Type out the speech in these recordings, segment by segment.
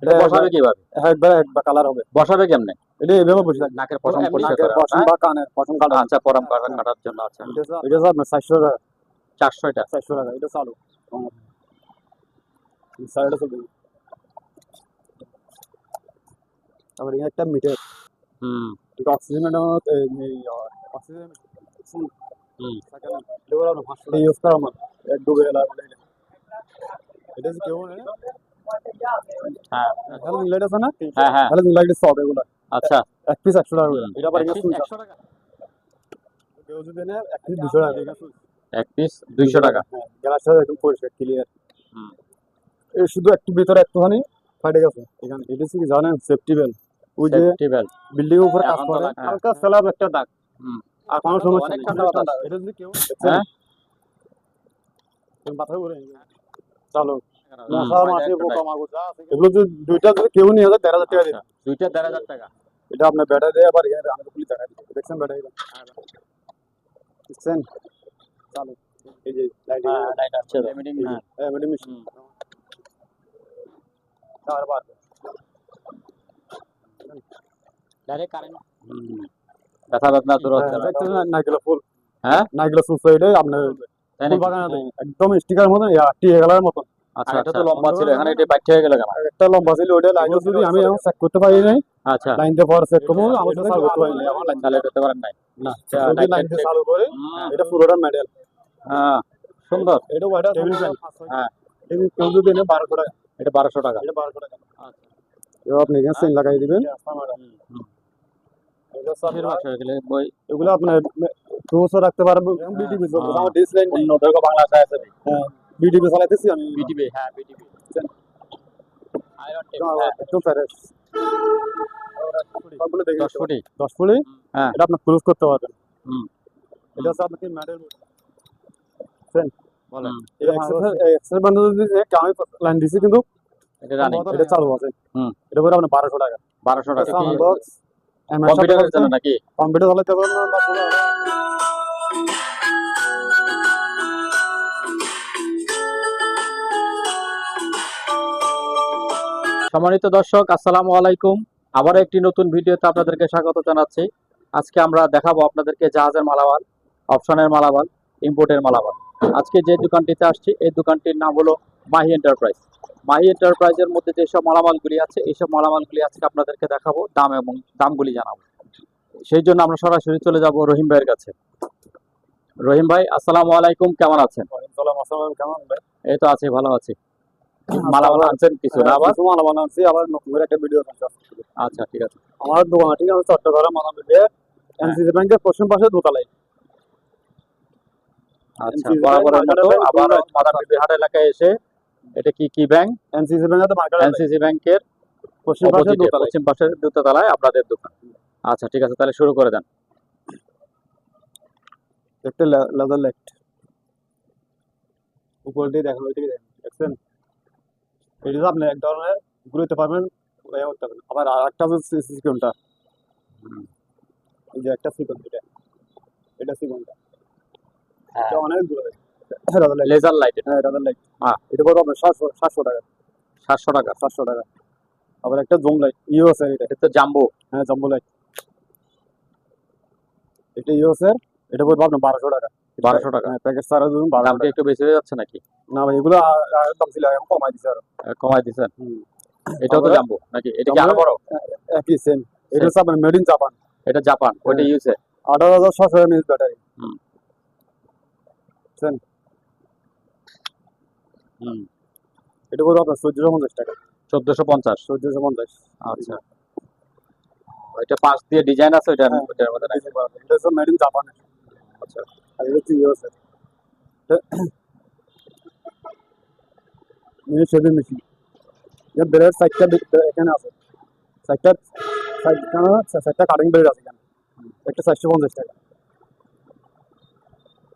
এটা বসাবে কিভাবে? একবার কালার হবে। বসাবে কেমনে? এটা এইভাবে বসে থাকে। নাকের পশম পরিষ্কার নাকের করা পশম বা কানের পশম কাটা। আচ্ছা, পরম কাটার জন্য। আচ্ছা, এটা হচ্ছে আপনার 400 টাকা। 400 এটা। 400 টাকা এটা চালু। সাইডে চলবে। তারপরে এখানে একটা মিটার। এটা অক্সিজেন অক্সিজেন থাকে না। এটা বলে আপনার 500 টাকা ইউজ করা মানে এক ডুবে গেল বলে। এটা হচ্ছে কেউ না। হ্যাঁ হ্যালোজিন লাইট আছে না? হ্যাঁ হ্যালোজিন লাইট সব এগুলা। আচ্ছা, এক পিস 100 টাকা করে। এটা আবার এক এখানে পিস 100 টাকা। কেউ যদি নেয় এক পিস 200 টাকা দিয়ে সুইচ। এক পিস 200 টাকা। হ্যাঁ, গ্লাসটা একদম পরিষ্কার ক্লিয়ার। এই শুধু একটু ভিতরে একটুখানি ফাটে গেছে এখানে। এটা কি জানেন? Safety bell. ওই যে সেফটি বেল বিল্ডিং এর উপরে কাজ এখন তো করে হ্যাঁ। হালকা স্ল্যাব একটা দাগ। আর কোনো সমস্যা অনেক নেই। ঠান্ডা বাতাস। এটা যদি কেউ হ্যাঁ মাথা ঘুরে চালো হুম। মশা মাছি পোকা মাকড় যা আছে এগুলো যদি দুইটা যদি কেউ নিয়ে যায় 1,500 টাকা দিবে। দুইটা 1,500 টাকা। এটা আপনার ব্যাটারি দিয়ে আবার এখানে আমাকে পুলিশ টাকা দিবে। দেখছেন ব্যাটারি দেখছেন চালু। এই যে লাইট লাইট আছে এমিটিং। হ্যাঁ মেডি মেশিন চার বার ডাইরেক্ট কারেন্ট। ব্যথা বেদনা দূর হচ্ছে না। দেখছেন নাইকেল ফুল। হ্যাঁ নাইকেল সুসাইডে আপনার ফুল বাগানে একদম স্টিকার মতো টিএ কালারের মতো। আচ্ছা, এটা তো লম্বা ছিল, এখানে এটা বাইট হয়ে গেল কেন? একটা লম্বা ছিল ওইটা লাইন যদি আমি এখন চেক করতে পারি নাই। আচ্ছা, লাইন দিয়ে পরে চেক করবো আমার সাথে চালু করতে পারি নাই। আমার লাইন চালু করতে পারেন নাই? না যদি লাইন দিয়ে চালু করে এটা পুরোটা মেডেল। হ্যাঁ, সুন্দর। এটা ওইটা টেবিল ফ্যান। হ্যাঁ, টেবিল কেউ যদি নেয় 1200 টাকা। এটা 1200 টাকা। এটা 1200 টাকা। আচ্ছা এবার আপনি এখানে চেন লাগাই দিবেন। বই এগুলো আপনার 200 রাখতে পারবেন। বিটিভি চলছে আমার ডিস লাইন অন্য দৈর্ঘ্য বাংলাদেশে আছে। হ্যাঁ বিটিভি চালাইতেছি আমি। বিটিভি, হ্যাঁ বিটিভি। আয়রন টেপ একটু ফ্রেশ। সবগুলো দেখে 10 ফুটি। 10 ফুলি। হ্যাঁ, এটা আপনি ক্লোজ করতে পারবেন। হুম, এটা হচ্ছে আপনাকে মেডেল বলেন। বলেন। এই এক্সেল বান্ডেল যদি আমি লাইন দিছি কিন্তু এটা রানিং। এটা চালু আছে। এটা পরে আপনার 1200 টাকা। 1200 টাকা কি বক্স কম্পিউটারের জন্য নাকি? কম্পিউটার চালাতে পারবেন না পুরো। সম্মানিত দর্শক, আসসালামু আলাইকুম। আবার একটি নতুন ভিডিওতে আপনাদেরকে স্বাগত জানাচ্ছি। আজকে আমরা দেখাবো আপনাদেরকে জাহাজের মালামাল, অপশনের মালামাল, ইম্পোর্টের মালামাল। আজকে যে দোকানটিতে আসছি এই দোকানটির নাম হলো মাহি এন্টারপ্রাইজ। মাহি এন্টারপ্রাইজের মধ্যে যেসব মালামালগুলি আছে এইসব মালামালগুলি আজকে আপনাদেরকে দেখাবো, দাম এবং দামগুলি জানাবো। সেই জন্য আমরা সরাসরি চলে যাব রহিম ভাইয়ের কাছে। রহিম ভাই, আসসালামু আলাইকুম, কেমন আছেন? আসসালাম কেমন ভাই? এই তো আছি, ভালো আছি। মালামাল আনছেন কিছু না? আবার মালামাল আনছি, আবার নতুন করে একটা ভিডিও করছি। আচ্ছা, ঠিক আছে। আমার দোকান ঠিক আছে চট্টগ্রাম মানাবের এনসিসি ব্যাংকের পশ্চিম পাশে দোতলায়। আচ্ছা, বরাবরের মতো আবার মাদারীপুর হাট এলাকায় এসে এটা কি ব্যাংক? এনসিসি ব্যাংক আছে মার্কেট। এনসিসি ব্যাংকের পশ্চিম পাশে দোতলায়। পশ্চিম পাশের দোতলায় আপনাদের দোকান। আচ্ছা, ঠিক আছে, তাহলে শুরু করে দেন। একটা লেদার লাইট উপর দিয়ে দেখেন, ওই দিকে দেখছেন? এটা আপনি এক ধরনের ঘুরতে পারবেন, আবার আরেকটা হচ্ছে সিকোনটা। এই যে একটা সিকোন, এটা সিকোনটা। এটা অনেক দূরে। Laser light. হ্যাঁ লেদার লাইট। হ্যাঁ এটা পড়বে আপনার 700 টাকা। 700 টাকা। 700 টাকা। আবার একটা জুম লাইট ইউএস এর, এটা তো জাম্বো। হ্যাঁ জাম্বো লাইট। এটা ইউএস এর, এটা পড়বে আপনার 1200 টাকা। 1200 টাকা। হ্যাঁ প্যাকেজ সারা ধরুন 1200 দামটা একটু বেশি হয়ে যাচ্ছে নাকি? না ভাই এগুলো আগের দাম ছিল, এখন কমাই দিছে আরো। কমাই দিছেন? এটাও তো জাম্বো নাকি? এটা কি আরো বড়? একই সেম। এটা হচ্ছে আপনার মেড ইন জাপান। এটা জাপান, ওইটা ইউএসএ। 18,600 mAh battery. এটা পড়বে আপনার 1450 টাকা। 1450। 1450। আচ্ছা, এটা পাঁচ দিয়ে ডিজাইন আছে ওইটার মধ্যে নাকি? এটা হচ্ছে মেড ইন জাপান। আচ্ছা, আর এটা হচ্ছে ইউএস এর। Mini shaving machine. এর ব্লেড সাইডটা এখানে আছে। সাইডটা কাটিং ব্লেড আছে এখানে। একটা 450 টাকা।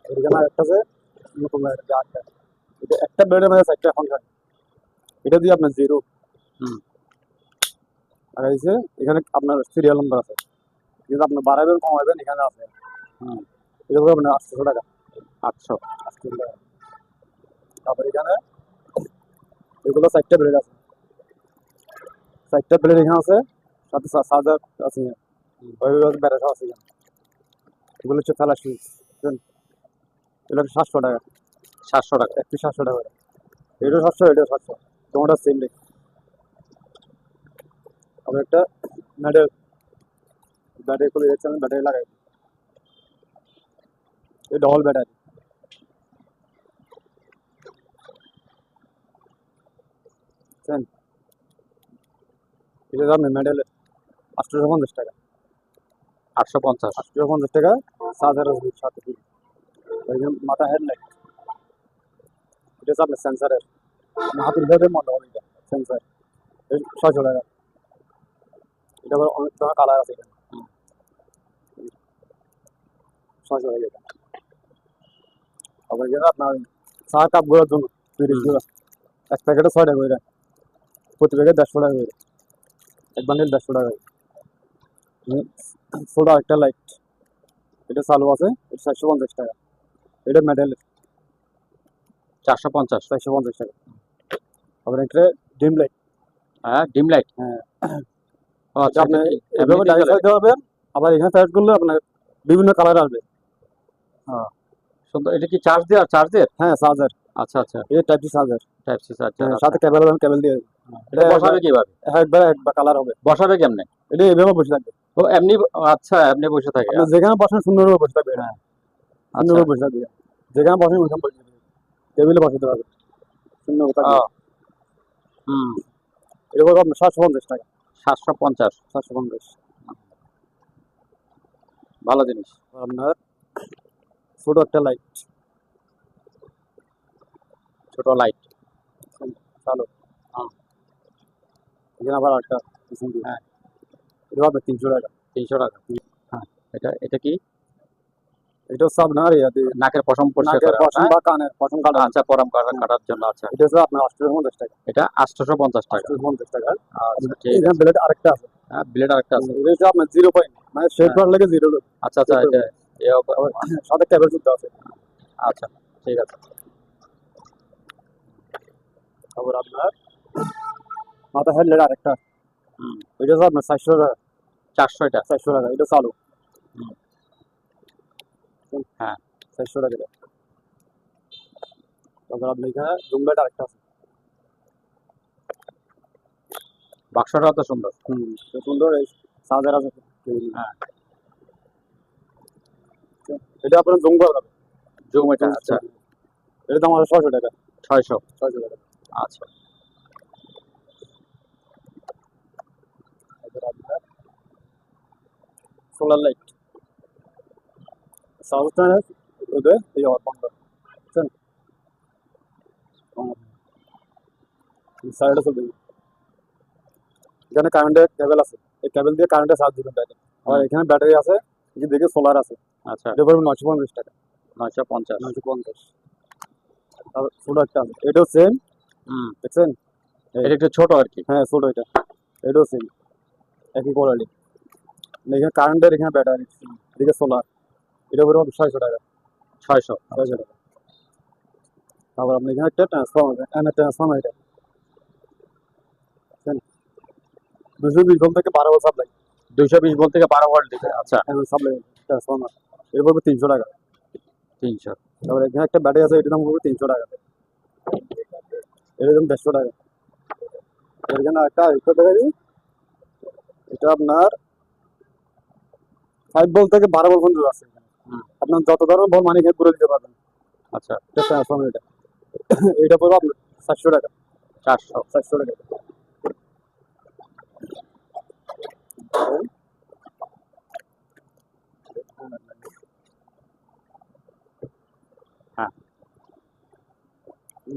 এখানে একটা আছে নতুন একটা আটটা। এটা একটা ব্লেডের মধ্যে সাইডটা ফাংশন। এটা দিয়ে আপনার জিরো। আর এই যে এখানে আপনার সিরিয়াল নাম্বার আছে। কিন্তু আপনি বাড়াবেন কমাবেন এখানে আছে। এটা হবে আপনার 800 টাকা। 800 টাকা। তারপর এখানে এগুলো 4টা ব্লেড আছে। চারটা প্লেট এখানে আছে, সাথে চার্জার আছে, ওইভাবে ব্যাটারি আছে এখানে। এগুলো হচ্ছে ফেলার সুইচ, এগুলো 700 টাকা, 700 টাকা। একটি 700 টাকা, এটাও 700, এটাও 700, তোমারটা সেম রেট। আবার একটা মেডেল, ব্যাটারি খুলে যাচ্ছে, আমি ব্যাটারি লাগাই, এই ডবল ব্যাটারি, এটা দাম মেডেল 850 টাকা, 850। 850 টাকা, চার্জার আছে সাথে, মাথা হেডলাইট, এটা হচ্ছে আপনার সেন্সারের, হাতের ভেতরে মনে হবে এটা সেন্সার, 600 টাকা। এটা আবার অনেক ধরনের কালার আছে এখানে, 600 টাকা এটা। আবার এখানে আপনার চা কাপ গুলোর জন্য 30 গুলো, এক প্যাকেটে 6 টাকা করে, প্রতি প্যাকেট 150 টাকা করে, এক বান্ডিল 150 টাকা। ছোট একটা লাইট, এটা চালু আছে, এটা 450 টাকা, এটা মেডেল 450। 450 টাকা। আবার একটা ডিম লাইট, হ্যাঁ, ডিম লাইট। হ্যাঁ, ও আচ্ছা, আপনি এটা কি এভাবে এমনি ডাইরেক্ট জ্বলে? দিতে পারবেন, আবার এখানে টাইট করলে আপনার বিভিন্ন কালার আসবে। সুন্দর। এটা কি চার্জ দেওয়া, চার্জের? হ্যাঁ, চার্জার, আচ্ছা আচ্ছা, এটা type C charger, type C charger. সাথে কেবল এবং কেবল দিয়ে, এটা বসাবে কিভাবে? একবার কালার হবে, বসাবে কেমনে? এটা এভাবে বসে থাকবে, ও এমনি, আচ্ছা এমনি বসে থাকে। আপনি যেখানে বসেন সুন্দরভাবে বসে থাকবে, হ্যাঁ, সুন্দরভাবে আচ্ছা। বসে থাকবে, যেখানে বসেন ওইখানে বসে থাকবে, টেবিলে বসাতে পারবে, সুন্দর থাকবে। ও, হুম, এটা করবো আপনার 750 টাকা, 750। 750। ভালো জিনিস। আপনার ছোট একটা লাইট, ছোট লাইট। চালু, হ্যাঁ। এখানে আবার একটা, হ্যাঁ। এটা আপনার 300 টাকা। 300 টাকা। হ্যাঁ, এটা এটা কি? এটা হচ্ছে আপনার ইয়াতে নাকের পশম পরিষ্কার নাকের করা, পশম হ্যাঁ? বা কানের পশম কাটা, আচ্ছা, পরম কাটার জন্য। আচ্ছা, এটা হচ্ছে আপনার 850 টাকা, এটা 850 টাকা। 850 টাকা। আচ্ছা, ঠিক এখানে আছে। ব্লেড আরেকটা আছে, হ্যাঁ, ব্লেড আরেকটা আছে। এটা হচ্ছে আপনার 0 পয়েন্ট, মানে শেড হ্যাঁ। করার লাগে 0 লোক, আচ্ছা আচ্ছা, এটা এও সাথে কেবল যুক্ত আছে। আচ্ছা, ঠিক আছে। তারপর আপনার মাথা হেডলাইট আরেকটা, হুম, এটা হচ্ছে আপনার 400 টাকা, 400 এটা। 400 টাকা, এটা চালু, হুম, হ্যাঁ। 400 টাকা এটা। তারপর আপনার এখানে জুম লাইট আরেকটা আছে, বাক্সটা তো সুন্দর। খুব সুন্দর, এই চার্জার আছে, হ্যাঁ, এটা আপনার জুম করা যাবে, জুম এটা। আচ্ছা, এটার দাম আছে 600 টাকা, 600। 600 টাকা। আচ্ছা, তারপর আপনার সোলার লাইট, চার্জটা ওদের এই বন্ধ, বুঝছেন, সাইডে চলবে, এখানে কারেন্টের কেবল আছে, এই কেবল দিয়ে কারেন্টে চার্জ দিবেন ডাইরেক্ট। আর এখানে ব্যাটারি আছে, এদিকে সোলার আছে, আচ্ছা, এটা পড়বে 950 টাকা, 950। 950। তারপর ছোট একটা আছে, এটাও সেম, হুম, দেখছেন, এটা একটু ছোট আর কি। হ্যাঁ ছোট এটা, এটাও সেম, একই কোয়ালিটি, এখানে কারেন্টের, এখানে ব্যাটারি, এদিকে সোলার, এটা পড়বে 600 টাকা, 600। 600 টাকা। তারপর আপনি এখানে একটা ট্রান্সফর্মার, ট্রান্সফর্মার এটা 220 ভোল্ট থেকে 12 ভোল্ট সাপ্লাই, 220 ভোল্ট থেকে 12 ভোল্ট দিতে। আচ্ছা, সাপ্লাই ট্রান্সফর্মার, এর পড়বে 300 টাকা। 300। তারপর এখানে একটা ব্যাটারি আছে, এটার দাম পড়বে 300 টাকা, এটার দাম 150 টাকা। এখানে একটা ব্যাটারি, এটা আপনার 5 ভোল্ট থেকে 12 ভোল্ট পর্যন্ত আছে, হুম, আপনার যত ধরনের ভোল্ট মানে এখানে ঘুরে দিতে পারবেন। আচ্ছা, এটা ট্রান্সফর্মার এটা, এটা পড়বে আপনার 400 টাকা, 400। 400 টাকা। হ্যাঁ,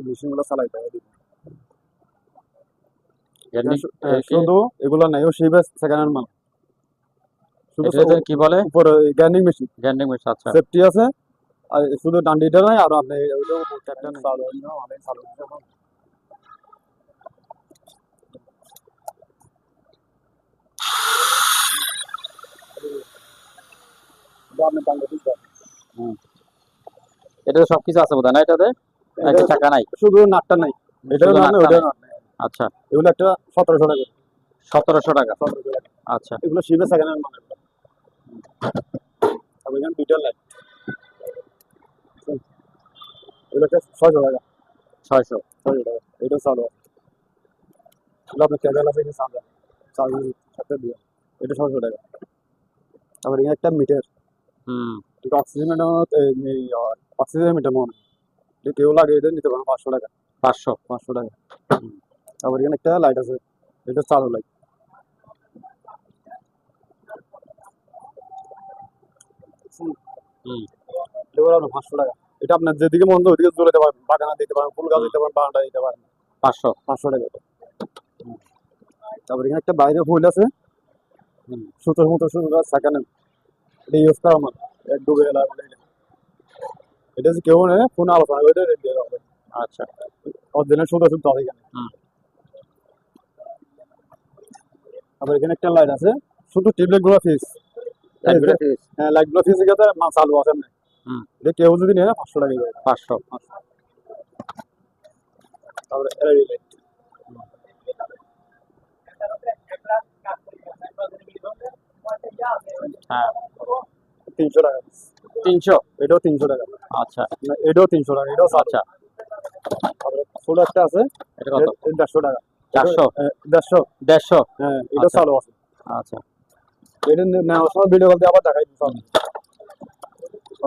মেশিনগুলো চালাই পাই, এমনি শুধু এগুলো নাই, ও সেই সেকেন্ড হ্যান্ড মাল, শুধু এটা কি বলে? উপরে গ্যান্ডিং মেশিন, গ্যান্ডিং মেশিন। আচ্ছা, সেফটি আছে, আর শুধু ডান্ডিটা নাই, আর আপনি ওইটাও ক্যাপ্টেন চালু হয় না, অনেক চালু হচ্ছে এখন। এটা আপনি ডান্ডি দিতে হবে। হুম, এটাতে সবকিছু আছে বোধহয় না এটাতে? নাকি এটা টাকা নাই? শুধু নাটটা নাই, এটাও শুধু নাট নাই, নাটটা ওটাও নাই। নাট নাই, আচ্ছা, এগুলো একটা 1700 টাকা, 1700 টাকা। 1700 টাকা। আচ্ছা এগুলো শিপে সেকেন্ড হ্যান্ড মাল। তারপর এখানে বিটার লাইট, এগুলো হচ্ছে 600 টাকা। 600। 600 টাকা। এটা চালু আছে। এগুলো আপনার ক্যাবেল আছে কি সামনে, চার্জিং সাথে দিয়ে, এটা 600 টাকা। তারপর এখানে একটা মিটার, হুম। এটা অক্সিজেন অক্সিজেন মিটার মনে হয়। যদি কেউ লাগে এটা নিতে পারেন 500 টাকা। 500। 500 টাকা। তারপর এখানে একটা লাইট আছে, এটা চালু লাইট। হুম। এগুলো আপনার 500 টাকা। এটা আপনার যেদিকে মন চায় ওইদিকে জ্বলে দিতে পারবেন, বাগানা দিতে পারেন, ফুল গাছ হুম। দিতে পারেন, বারান্দা দিতে পারেন। 500। 500 টাকা এটা। তারপর এখানে একটা বাইরে ফুল আছে, হুম। সুতোর মতো সুতো গাছ সেখানে, এটা ইউজ করা আমার এক ডুবে এলাকা বলে এটা। এটা যে কেউ নেই ফোনে আলোচনা করে রেট দিয়ে হবে। আচ্ছা। অরিজিনাল সুতো সুতো আছে এখানে। হুম। তারপর এখানে একটা লাইট আছে, শুধু টিউবলাইট গুলো ফিস। লাইটগুলো ফিক্স। হ্যাঁ, লাইট গুলো ফিস গেছে মাছ চালু আছে না। হুম। এটা কেউ যদি নেয় 500 টাকা দেবে। 500। তারপরে এলইডি লাইট হ্যাঁ। 300 টাকা। 300। এটাও 300 টাকা। আচ্ছা না, এটাও 300 টাকা, এটাও চালু। আচ্ছা। তারপরে ছোট একটা আছে, এটা কত? 150 টাকা। 400। 150। 150। হ্যাঁ, এটা আচ্ছা চালু আছে। আচ্ছা। এটা নেওয়ার সময় ভিডিও কল দিয়ে আবার দেখাই দিচ্ছি।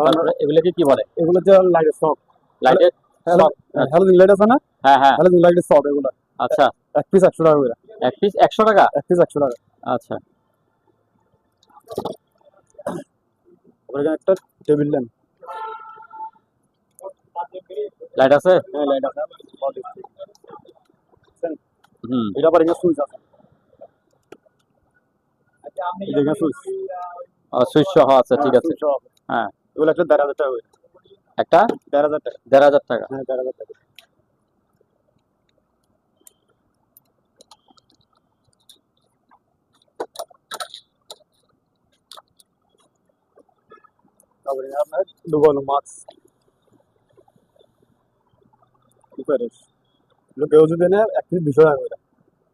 তারপরে এগুলোকে কি বলে? এগুলো যে লাইটের শপ, লাইটের শপ। হ্যালোজিন লাইট আছে না, হ্যাঁ হ্যাঁ। হ্যালোজিন লাইটের শপ এগুলো। আচ্ছা। এক পিস 100 টাকা করে। এক পিস 100 টাকা। এক পিস 100 টাকা। আচ্ছা। তারপরে এখানে একটা টেবিল ল্যাম্প। লাইট আছে? হ্যাঁ, লাইট আছে। হুম। এটা আবার এখানে সুইচ আছে। এই যে এখানে সুইচ। সুইচ সহ আছে, ঠিক আছে। সুইচ সহ আছে। হ্যাঁ। এগুলো একটা 1500 টাকা করে। একটা 1500 টাকা। 1500 টাকা। হ্যাঁ, 1500 টাকা। তারপরে এখানে আপনার ডুবানো মাছ, সুপারিশ। এগুলো কেউ যদি নেয় এক পিস 200 টাকা করে।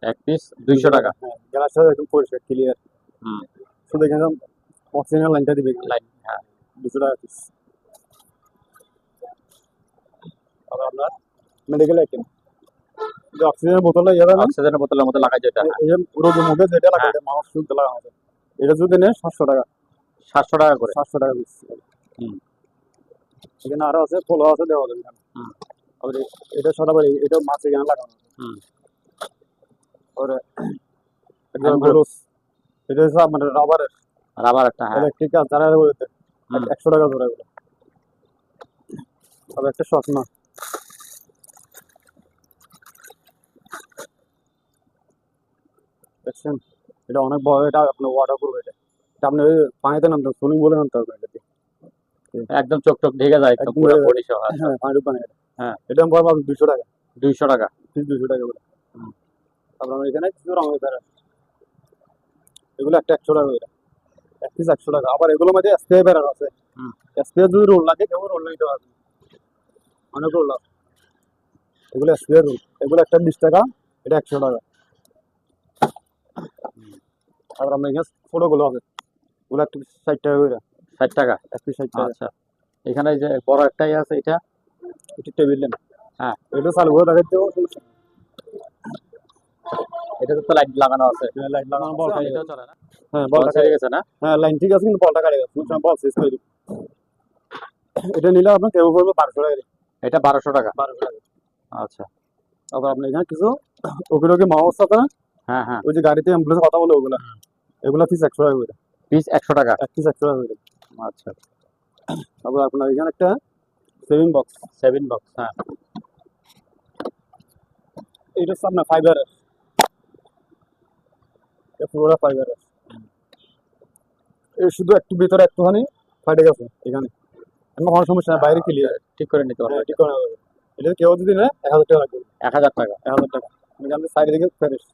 এক পিস 200 টাকা। হ্যাঁ, গ্লাসটা একদম পরিষ্কার ক্লিয়ার। হুম। শুধু এখানে অক্সিজেন লাইনটা দিবে লাইট। হ্যাঁ। 200 টাকা পিস। আর আপনার মেডিকেল আইটেম, যে অক্সিজেনের বোতলটা ইয়ে দেয় না, অক্সিজেনের বোতলের মধ্যে লাগাই যেটা। হ্যাঁ। এই রোগীর মুখে যেটা লাগাই হ্যাঁ। এটা মানুষ শুনতে লাগানো আছে, এটা যদি নেয় 700 টাকা। 700 টাকা করে। 700 টাকা পিস। হুম। এখানে আরো আছে, পোলো আছে, দেওয়া যাবে এখানে। হুম। আর এটা সদাবাড়ি, এটা মাছ এখানে লাগানো আছে। হুম। আর একজন আঙ্গুর। গ্লোভস, এটা হচ্ছে আপনার রাবারের, রাবার একটা। হ্যাঁ। ইলেকট্রিক্যাল যারা বলতে হুম। 100 টাকা ধরে এগুলো। তবে একটা শর্টনার, দেখছেন এটা অনেক বড়, এটা আপনার ওয়াটার প্রুফ। এটা আপনি ওই পানিতে নামতে সুইমিং পুলে নামতে হবে এটা দিয়ে। একদম চোখ টোক ঢেকে যায়, একদম একদম পুরো ঢেকে যায়। বডি সহ। হ্যাঁ, পানির পানি এটা। হ্যাঁ। এটা আমি পাবো 200 টাকা। 200 টাকা। পিস 200 টাকা করে। হুম। তারপর আমরা এখানে কিছু রঙের তারা, এগুলো একটা 100 টাকা করে। এক পিস 100 টাকা। আবার এগুলো মধ্যে স্প্রে বেরার আছে। হুম। স্প্রে যদি রোল লাগে কেউ রোল নিতে পারবে, অনেক রোল আছে। এগুলো স্প্রে রোল, এগুলো একটা 20 টাকা, এটা 100 টাকা। তারপর আমরা এখানে ছোটগুলো আছে, ওগুলো একটা 60 টাকা করে। 60 টাকা। এক পিস 60 টাকা। আচ্ছা। এখানে এই যে বড় একটাই আছে এটা। এটা টেবিল ল্যাম্প। হ্যাঁ। এটা চালু করে দেখাতে হবে। এটাতে তো লাইট লাগানো আছে। লাইট লাগানো, বল আচ্ছা, কাটে এটাও গেছে। চলে না? হ্যাঁ, বল বলটা ছেড়ে কাটে গেছে। গেছে না? হ্যাঁ, লাইন ঠিক আছে কিন্তু বলটা কাটে গেছে। বল শেষ করে দিই। এটা নিলে আপনার কেউ করবে 1200 টাকা। এটা 1200 টাকা। 1200 টাকা। আচ্ছা। তারপর আপনি এখানে কিছু ওকে মাউস আছে না, হ্যাঁ হ্যাঁ। ওই যে গাড়িতে অ্যাম্বুলেন্স কথা বলে ওগুলা, এগুলা পিস 100 টাকা করে। পিস 100 টাকা। এক পিস 100 টাকা করে। আচ্ছা। তারপর আপনার এখানে একটা সেভিং বক্স, 7 বক্স। হ্যাঁ। এটা হচ্ছে আপনার ফাইবারের, এটা পুরোটা ফাইবারের। এই শুধু একটু ভিতরে একটুখানি ফাটে গেছে এখানে, এমন কোনো সমস্যা না, বাইরে ক্লিয়ার। ঠিক করে নিতে পারবে। ঠিক করে নেওয়া যাবে। এটা কেউ যদি নেয় 1000 টাকা লাগবে। 1000 টাকা। 1000 টাকা। এখানে সাইডে দিকে ফ্রেশ।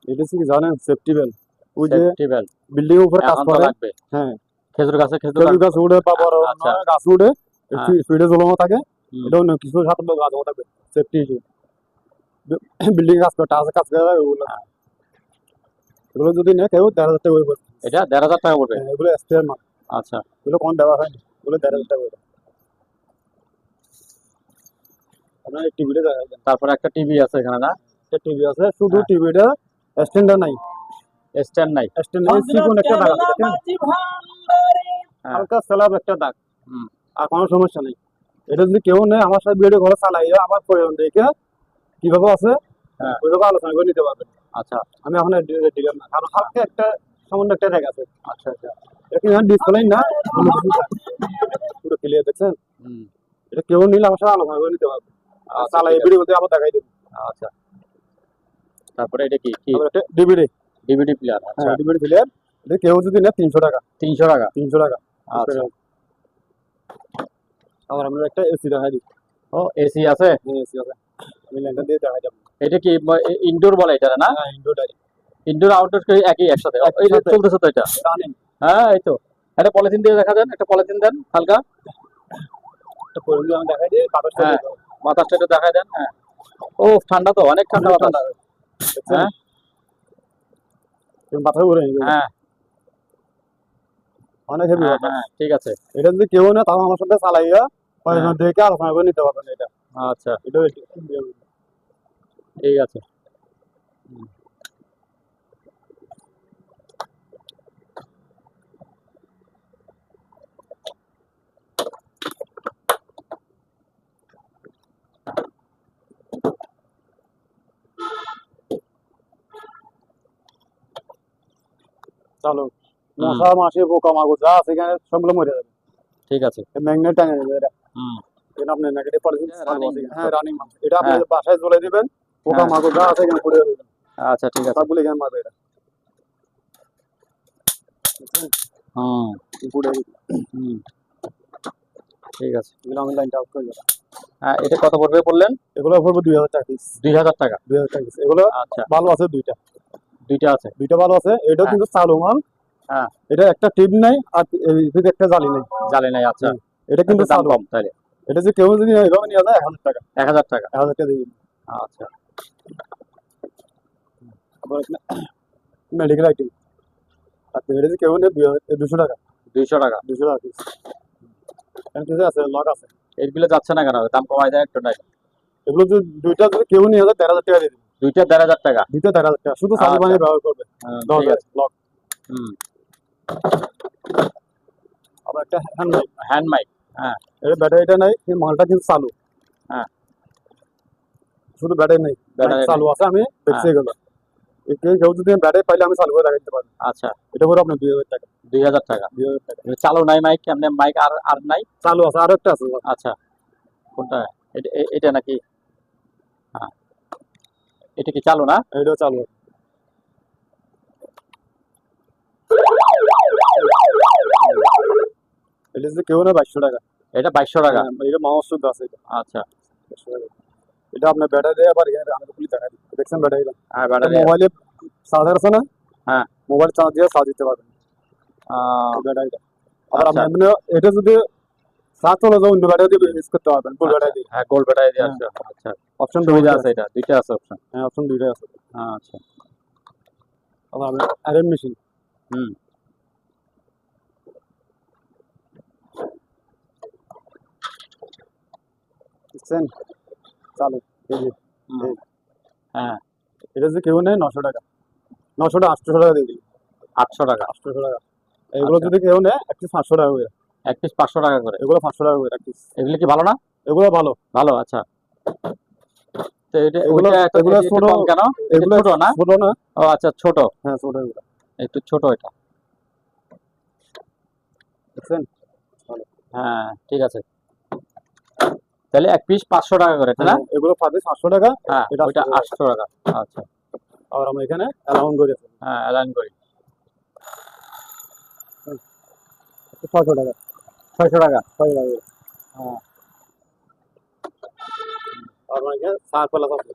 এটা কি জানেন সেফটি বেল, ওই যে সেফটি বেল্ট বিল্ডিং এর উপরে কাজ এখন তো করে, লাগবে। হ্যাঁ খেজুর গাছে খেজুর খেজুর গাছ উড়ে বা বড় আচ্ছা। গাছ উড়ে হ্যাঁ। স্পিডে ঝোলানো থাকে, হুম। এটা অন্য কিছু সাথে গাছ থাকবে সেফটি ইস্যু। বিল্ডিং কাজ করে টাচ কাজ করে ওগুলো, এগুলো যদি নেয় কেউ 1,500 টাকা করে। এটা 1,500 টাকা পড়বে। এগুলো স্পেয়ার মাল, আচ্ছা। এগুলো কম দেওয়া হয়নি, এগুলো 1,500 টাকা করে। আপনার টিভিটা দেখা যায়, তারপরে একটা টিভি আছে এখানে না? একটা টিভি আছে, শুধু হ্যাঁ। টিভিটা স্ট্যান্ডার নাই, স্ট্যান্ড নাই। স্ট্যান্ড নেই, চিকন একটা দাগ আছে দেখেন, হ্যাঁ। হালকা স্ল্যাব একটা দাগ, হুম। আর কোনো সমস্যা নেই। এটা যদি কেউ নেয় আমার সাথে ভিডিও ঘরে চালাইয়া আমার প্রয়োজন দেখে কিভাবে আছে হ্যাঁ। ওইভাবে আলোচনা করে নিতে পারবেন। আচ্ছা আমি এখন ডিলার না, কারণ হালকা একটা সামান্য একটা দাগ আছে, আচ্ছা আচ্ছা। এটা ডিসপ্লে না, অন্য কিছু না। পুরো ক্লিয়ার দেখছেন, হুম। এটা কেউ নিলে আমার সাথে আলোচনা করে নিতে পারবে, আচ্ছা, চালাই ঠিক আছে। ভিডিও আবার দেখাই দেবো। আচ্ছা তারপরে এটা কি কি তারপর একটা ডিভিডি, ডিভিডি প্লেয়ার? আচ্ছা হ্যাঁ ডিভিডি প্লেয়ার, এটা কেউ যদি নেয় 300 টাকা, 300 টাকা। 300 টাকা। আচ্ছা। আবার আমরা একটা এসি দেখাই দিই, ও এসি আছে? এসি আছে, আমি লাইনটা দিয়ে দেখাই যাবো। এটা কি ইনডোর বলে এটা না? হ্যাঁ ইনডোরটাই ইনডোর আউটডোর একই একসাথে? ও, এই যে একসাথে। চলতেছে তো এটা। রানিং হ্যাঁ এই তো। একটা পলিথিন দিয়ে দেখা দেন, একটা পলিথিন দেন হালকা। একটা পরে আমি দেখাই দিই, বাতাসটা হ্যাঁ দিয়ে দাও। বাতাসটা একটু দেখাই দেন। হ্যাঁ ও ঠান্ডা তো, অনেক ঠান্ডা অনেক বাতাস। ঠান্ডা, দেখছেন? হ্যাঁ তুমি মাথা ঘুরে নিবে, হ্যাঁ অনেক হেভি হ্যাঁ বাতাস। হ্যাঁ ঠিক আছে। এটা যদি কেউ নেয় তাও আমার সাথে চালাইয়া প্রয়োজন দেখে আলোচনা করে নিতে পারবেন। এটা আচ্ছা এটা ঠিক আছে। হুম। চলো, হুম। মশা মাছি পোকা মাকড় যা আছে এখানে সবগুলো মরে যাবে, ঠিক আছে। ম্যাগনেট টাঙিয়ে দেবে এটা। হুম। এটা আপনি নেগেটিভ পলিথিন এটা running হ্যাঁ রানিং, এটা আপনি হ্যাঁ। বাসায় ঝুলাই দিবেন, পোকা হ্যাঁ। মাকড় যা আছে এখানে পড়ে যাবে, আচ্ছা ঠিক আছে। সবগুলো এখানে মারবে এটা, হুম পড়ে যাবে। হুম ঠিক আছে। এগুলো আমি লাইনটা আউট করে দেবো। হ্যাঁ এটা কত পড়বে বললেন? এগুলো পড়বে 2,000 টাকা পিস, 2000 টাকা। 2,000 টাকা পিস। এগুলো আচ্ছা ভালো আছে দুইটা, দুইটা আছে। দুইটা ভালো আছে, এটাও হ্যাঁ। কিন্তু চালু মাল। হ্যাঁ এটা একটা টিপ নাই আর এদিকে একটা জালি নাই, জানি নাই। আচ্ছা এটা কিন্তু দাম চালু। কম তাইলে? এটা যে কেউ যদি এইভাবে নিয়ে যায় 1,000 টাকা, 1000 টাকা। 1,000 টাকা দিবি। আচ্ছা আবার মেডিকেল আইটেম, আর এটা যে কেউ নেয় 200 টাকা, 200 টাকা। 200 টাকা পিস। এখানে কিছু আছে, লক আছে। এইগুলো যাচ্ছে না কেন? দাম কমাই দেয় একটু নাই? এগুলো যদি দুইটা যদি কেউ নিয়ে যায় 1,300 টাকা দিয়ে দিবি, দুইটা 1500 টাকা। দুইটা 1,300 টাকা, শুধু চালু আচ্ছা। বানিয়ে ব্যবহার করবে। হ্যাঁ, 10 ঠিক আছে। লক। হুম। আবার একটা হ্যান্ড মাইক, হ্যান্ড মাইক। হ্যাঁ এটা ব্যাটারিটা নাই কিন্তু মালটা কিন্তু চালু, হ্যাঁ শুধু ব্যাটারি নেই, ব্যাটারি চালু আছে, আমি দেখছি হ্যাঁ। এগুলো। কেউ যদি ব্যাটারি পাইলে আমি চালু করে দেখাতে পারি। আচ্ছা এটা পরে আপনার 2,000 টাকা, 2000 টাকা। 2,000 টাকা। চালু নাই মাইক? এমনি মাইক আর আর নাই? চালু আছে, আরো একটা আছে। আচ্ছা কোনটা? এটা নাকি? হ্যাঁ এটা কি চালু না? এটাও চালু। এটা যদি কেউ নেয় 2,200 টাকা। এটা 2200 টাকা। হ্যাঁ, এটা মাউস শুদ্ধ আছে এটা, আচ্ছা 2,200 টাকা। এটা আপনার ব্যাটারি দিয়ে আবার এখানে আমি খুলে দেখাই দিই, দেখছেন ব্যাটারিটা? হ্যাঁ ব্যাটারি। মোবাইলে চার্জার আছে না, হ্যাঁ মোবাইল চার্জ দিয়ে চার্জ দিতে পারবেন এই ব্যাটারিটা। আবার আপনি এমনি এটা যদি চার্জ চলে যায় অন্য ব্যাটারি দিয়ে ইউজ করতে পারবেন, ফুল ব্যাটারি দিয়ে। হ্যাঁ গোল্ড ব্যাটারি দিয়ে হ্যাঁ। আছে। আচ্ছা অপশন সুবিধা আছে, এটা দুইটা আছে অপশন। হ্যাঁ অপশন দুইটাই আছে। আচ্ছা আবার আপনি আয়রন মেশিন, হুম দেখছেন চালু, এই যে হুম। এই। হ্যাঁ এটা যদি কেউ নেয় 900 টাকা, 900 টাকা 800 টাকা দিয়ে দিই, 800 টাকা। 800 টাকা। এগুলো আচ্ছা। যদি কেউ নেয় এক পিস 500 টাকা করে, এক পিস 500 টাকা করে? এগুলো 500 টাকা করে এক পিস। এগুলো কি ভালো না? এগুলো ভালো, ভালো আচ্ছা। তো এটা এগুলো ওইটা এগুলো একটু ছোট, কম কেন? এটা এগুলো ছোট না? ছোট না, ও আচ্ছা ছোট, হ্যাঁ ছোট এগুলো, একটু ছোট এটা। দেখছেন? হ্যাঁ ঠিক আছে। তাহলে এক পিস 500 টাকা করে তাই না? হ্যাঁ, এগুলো পার পিস 500 টাকা, হ্যাঁ এটা ওইটা 800 800 টাকা। আচ্ছা আর আমরা এখানে অ্যালাউন্স করে হ্যাঁ অ্যালাইন করি। 600 টাকা, 600 টাকা। 600 টাকা। হ্যাঁ আর আমরা এখানে 7 প্লাস আছে,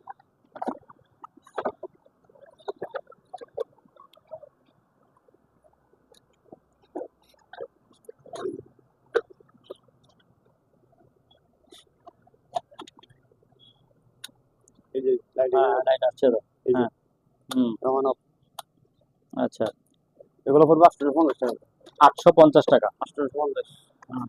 যে লাইট লাইট আসছে তো। এই যে হ্যাঁ। হুম। অন অফ আচ্ছা, এগুলো পড়বে 850 টাকা 850 টাকা। 850 হুম।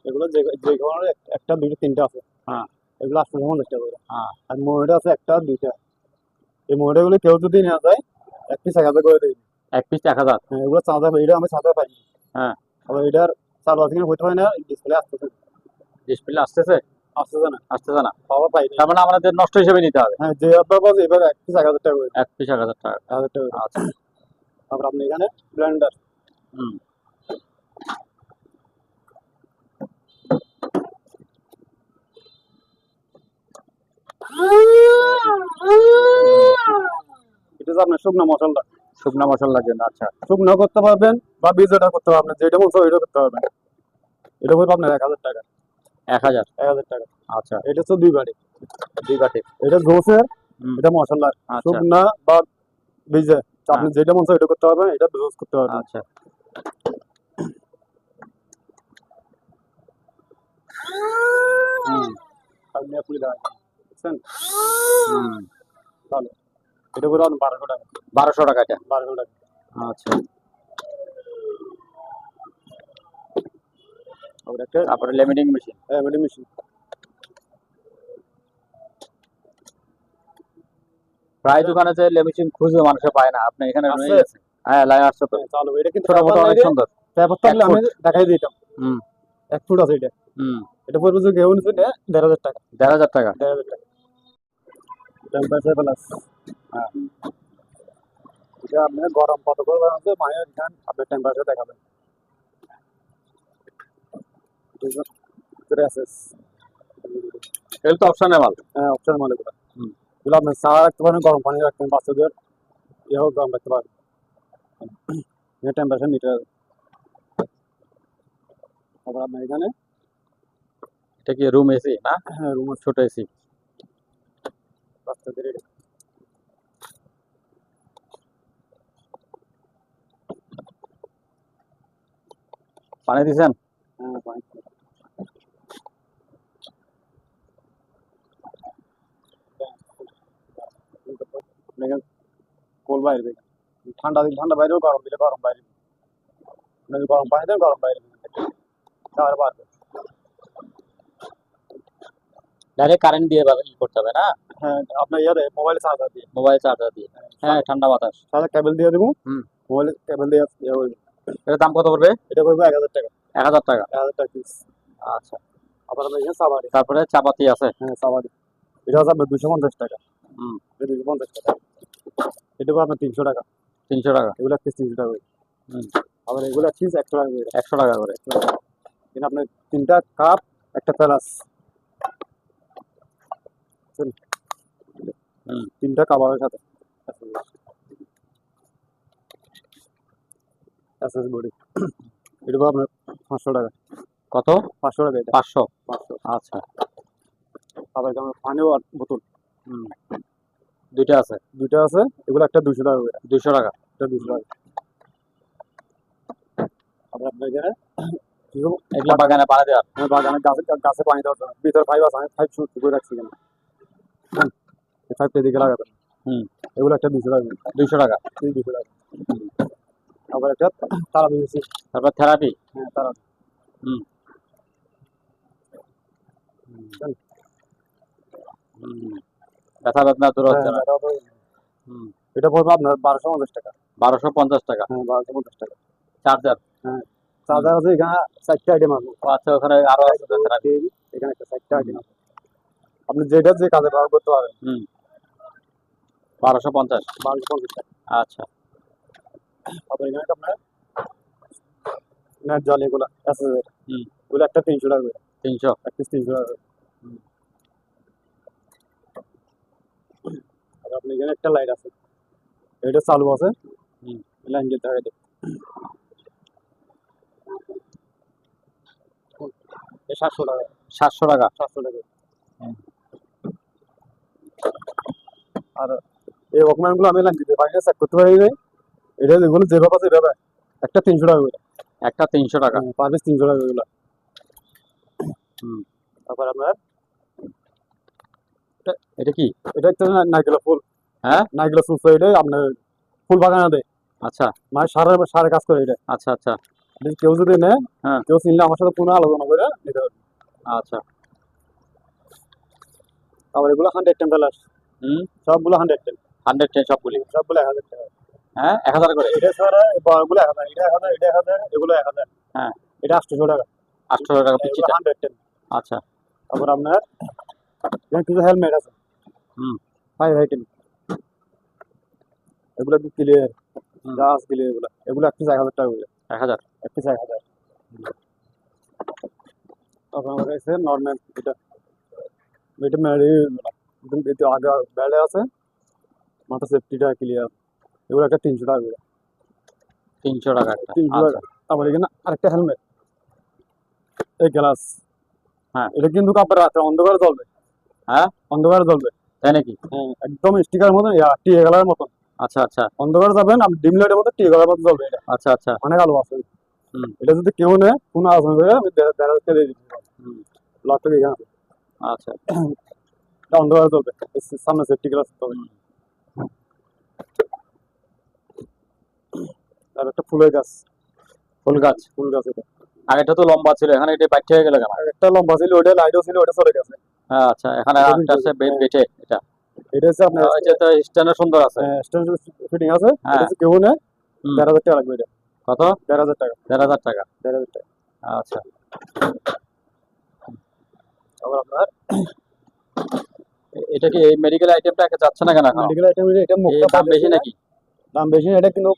এগুলো যে যে ধরনের একটা দুটো তিনটা আছে হ্যাঁ। এগুলো 850 টাকা করে হ্যাঁ। আর ময়ূরটা আছে একটা দুইটা এই ময়ূরগুলো কেউ যদি নেওয়া যায় এক পিস 1000 করে দেয় এক পিস 1000। হ্যাঁ এগুলো চাঁদা এটা আমি চাঁদা পাই হ্যাঁ। আবার এটার চালু আছে কিনা হইতে হয় না ডিসপ্লে আসতেছে ডিসপ্লে আসতেছে? আসতেছে না আসতেছে না। পাওয়া পাই তার মানে আমাদের নষ্ট হিসেবে নিতে হবে। হ্যাঁ যে আপনার কাছে এবার এক পিস 1000 টাকা করে এক পিস 1000 টাকা। 1000 টাকা করে। আচ্ছা। তারপর আপনি এখানে ব্লেন্ডার হুম। এটা হচ্ছে আপনার শুকনো মশলা শুকনা মশলার জন্য। আচ্ছা। শুকনো করতে পারবেন বা বীজটা করতে পারবেন যেটা মন চায় ওইটা করতে পারবেন এটা পড়বে আপনার 1000 টাকা 1000। 1000 টাকা আচ্ছা। এটা হচ্ছে 2 বাটি 2 বাটি। এটা জোসের হুম। এটা মশলার আচ্ছা। শুকনা বা বীজে আপনি হ্যাঁ। যেটা মন চায় ওইটা করতে পারবেন এটা জোস করতে পারবেন আচ্ছা। হুম। আপনি আপনি দেওয়া বুঝছেন হুম। তাহলে এটা পড়বে আপনার 1200 টাকা 1200 টাকা এটা। 1200 টাকা আচ্ছা। আবার একটা তারপরে লেমিনেটিং মেশিন। এমডি মেশিন প্রায় দোকানে যে লেমিনেটিং খুঁজে মানুষে পায় না, আপনি এখানে আছে? রয়ে গেছে। হ্যাঁ, লাইন আসছে তো। চালু এটা কিন্তু ছোট মোটো অনেক সুন্দর। পেপার থাকলে 1 আমি ফুট। দেখাই দিতাম হুম। 1 ফুট আছে এটা হুম। এটা পড়বে যে কেউ নিচ্ছে 1500 টাকা 1500 টাকা। 1500 টাকা টেম্পারেচার প্লাস হ্যাঁ। এটা আপনি গরম কত করে আছে মায়ের এখান আপনার টেম্পারেচার দেখাবেন গ্যাসেস এগুলো তো অপশনের মাল। হ্যাঁ অপশন মানে এগুলো হুম। এগুলো আপনি চা রাখতে পারেন গরম পানি রাখতে পারেন বাচ্চাদের ইয়েও গরম রাখতে পারেন টেম্পারেচার মিটার তারপর আপনার এখানে এটা কি রুম এসি না? হ্যাঁ রুম ছোট এসি। বাচ্চাদের এটা পানি দিছেন? হ্যাঁ পানি দেখেন কোল বাইরে দেখেন ঠান্ডা দিন ঠান্ডা বাইরেও গরম দিলে গরম বাইরে আপনি গরম পানি দেন গরম বাইরে খাবার পারবে ডাইরেক্ট কারেন্ট দিয়ে ই করতে হবে না? হ্যাঁ আপনার ইয়ারে মোবাইলে চার্জার দিয়ে মোবাইল চার্জার দিয়ে। হ্যাঁ, ঠান্ডা বাতাস। সাদা কেবল দিয়ে দেবো হুম। মোবাইলে কেবল দিয়ে ইয়ে করবে। এটার দাম কত পড়বে? এটা করবে 1000 টাকা 1000 টাকা। 1000 টাকা পিস আচ্ছা। আবার আপনার এখানে সাবারি তারপরে চাপাতি আছে। হ্যাঁ সাবারি এটা হচ্ছে আপনার 250 টাকা হুম। এটা 250 টাকা এটা হবে আপনার 300 টাকা 300 টাকা। এগুলো পিস 300 টাকা করে হুম। আবার এগুলো পিস 100 টাকা করে 100 টাকা করে। এখানে আপনার 3টা কাপ একটা প্লাস হুম। 3টা কাবাবের সাথে এসএস বডি এটা হবে আপনার 500 টাকা কত? 500 টাকা এটা 500। 500 আচ্ছা। আবার এখানে পানিও আর বোতল হুম। দুইটা আছে। দুইটা আছে এগুলো একটা 200 টাকা করে 200 টাকা। এটা 200 টাকা আবার আপনার এখানে এগুলো বাগানে পানি দেওয়ার। বাগানে গাছে পানি দেওয়ার জন্য ভিতরে 5 আছে আমি 5 শুট করে রাখছি কেন এই 5 এদিকে লাগাবেন হুম। এগুলো একটা 200 টাকা 200 টাকা। 200 টাকা আবার একটা তারা দিয়েছি তারপর থেরাপি। হ্যাঁ তারা হুম। হুম। হুম। ব্যথা বেদনা দূর হচ্ছে না। হুম। এটা পড়বে আপনার 1250 টাকা 1250 টাকা। হ্যাঁ 1250 টাকা চার্জার। হ্যাঁ চার্জার আছে এখানে 4টা আইটেম আছে আচ্ছা, ওখানে আরো আছে থেরাপি। এখানে একটা 4টা আইটেম আছে আপনি যেটা যে কাজে ব্যবহার করতে পারেন হুম। 1250। 1250 টাকা আচ্ছা। আবার এখানে আপনার নেট জল এগুলো এসএস হুম। এগুলো একটা 300 টাকা করে 300। এক পিস 300 টাকা করে হুম। আর আপনি এখানে একটা লাইট আছে এটা চালু আছে হুম। লাইন যেতে হবে এই 700 টাকা 700 টাকা। 700 টাকা হুম। আর এই ওয়াকম্যান গুলো আমি লাইন দিতে পারি না চেক করতে পারি না এটা যেগুলো যেভাবে আছে এভাবে একটা 300 টাকা করে একটা 300 টাকা। পার পিস 300 টাকা এগুলো হুম। তারপর আপনার এটা কি? এটা একটা নারকেল ফুল। হ্যাঁ, নারকেল ফুল এটা আপনার ফুল বাগানে দেয়, আচ্ছা মানে সারের কাজ করে এটা। আচ্ছা আচ্ছা। এটা কেউ যদি নেয়, হ্যাঁ, কেউ চিনলে আমার সাথে পুনঃ আলোচনা করে নিতে হবে। আচ্ছা। আবার এগুলো 110 প্লাস, হুম, সবগুলো 110, 110 সবগুলি। সবগুলো 1000 টাকা। হ্যাঁ, 1000 করে। এটা ছাড়া এই বড়গুলো 1000, এটা 1000, এটা 1000, এগুলো 1000। হ্যাঁ, এটা 800 টাকা, 800 টাকা এগুলো পিচ্চিটা। 110। আচ্ছা। তারপর আপনার এখানে কিছু হেলমেট আছে, হুম 5 আইটেম, এগুলো ক্লিয়ার, হুম, গাছ ক্লিয়ার, এগুলো এক পিস 1000 টাকা করে, 1000। এক পিস 1000। তারপর আমার কাছে নর্মাল এটা, এটা মেরে একদম এটা আগে ব্যালে আছে, মাথা সেফটিটা ক্লিয়ার, এগুলো একটা 300 টাকা করে, 300 টাকা একটা। 300 আচ্ছা। টাকা। আবার এখানে আরেকটা হেলমেট, এই গ্লাস, হ্যাঁ এটা কিন্তু আপনার রাতে অন্ধকারে জ্বলবে, হ্যাঁ, অন্ধকারে জ্বলবে। তাই নাকি? হ্যাঁ, একদম স্টিকার মতন, টিয়া কালারের মতন, আচ্ছা আচ্ছা অন্ধকারে যাবেন আপনি ডিম লাইটের মতো টিয়া কালার মতো জ্বলবে এটা, আচ্ছা আচ্ছা। অনেক আলো আছে। হুম এটা যদি কেউ নেয় কোনো আলোচনা করে আমি 1500 দিয়ে দিচ্ছি, হুম, লক থেকে এখানে আছে। আচ্ছা। এটা অন্ধকারে জ্বলবে, সামনে সেফটি গ্লাস হবে। হুম, আর একটা ফুলের গাছ, ফুল গাছ। ফুল গাছ এটা আগেটা তো লম্বা ছিল, এখানে এটা বাইট হয়ে গেল কেন? একটা লম্বা ছিল, ওটা লাইটও ছিল, ওটা চলে গেছে। হ্যাঁ, আচ্ছা, এখানে এটা একটা আছে বেটে এটা। এটা হচ্ছে আপনার এটা তো স্ট্যান্ডার্ড সুন্দর আছে। ফিটিং আছে। এটা হ্যাঁ। হচ্ছে কেউ নেয় হুম, 1500 টাকা লাগবে, এটা কত? 1500 টাকা, 1500 টাকা। 1500 টাকা। আচ্ছা। আবার আপনার এটা কি এই মেডিকেল আইটেমটা যাচ্ছে না কেন এখন? মেডিকেল আইটেম, এটা এই মুখটা দাম বেশি পাইতেছে না, নাকি? দাম বেশি, এটা কিন্তু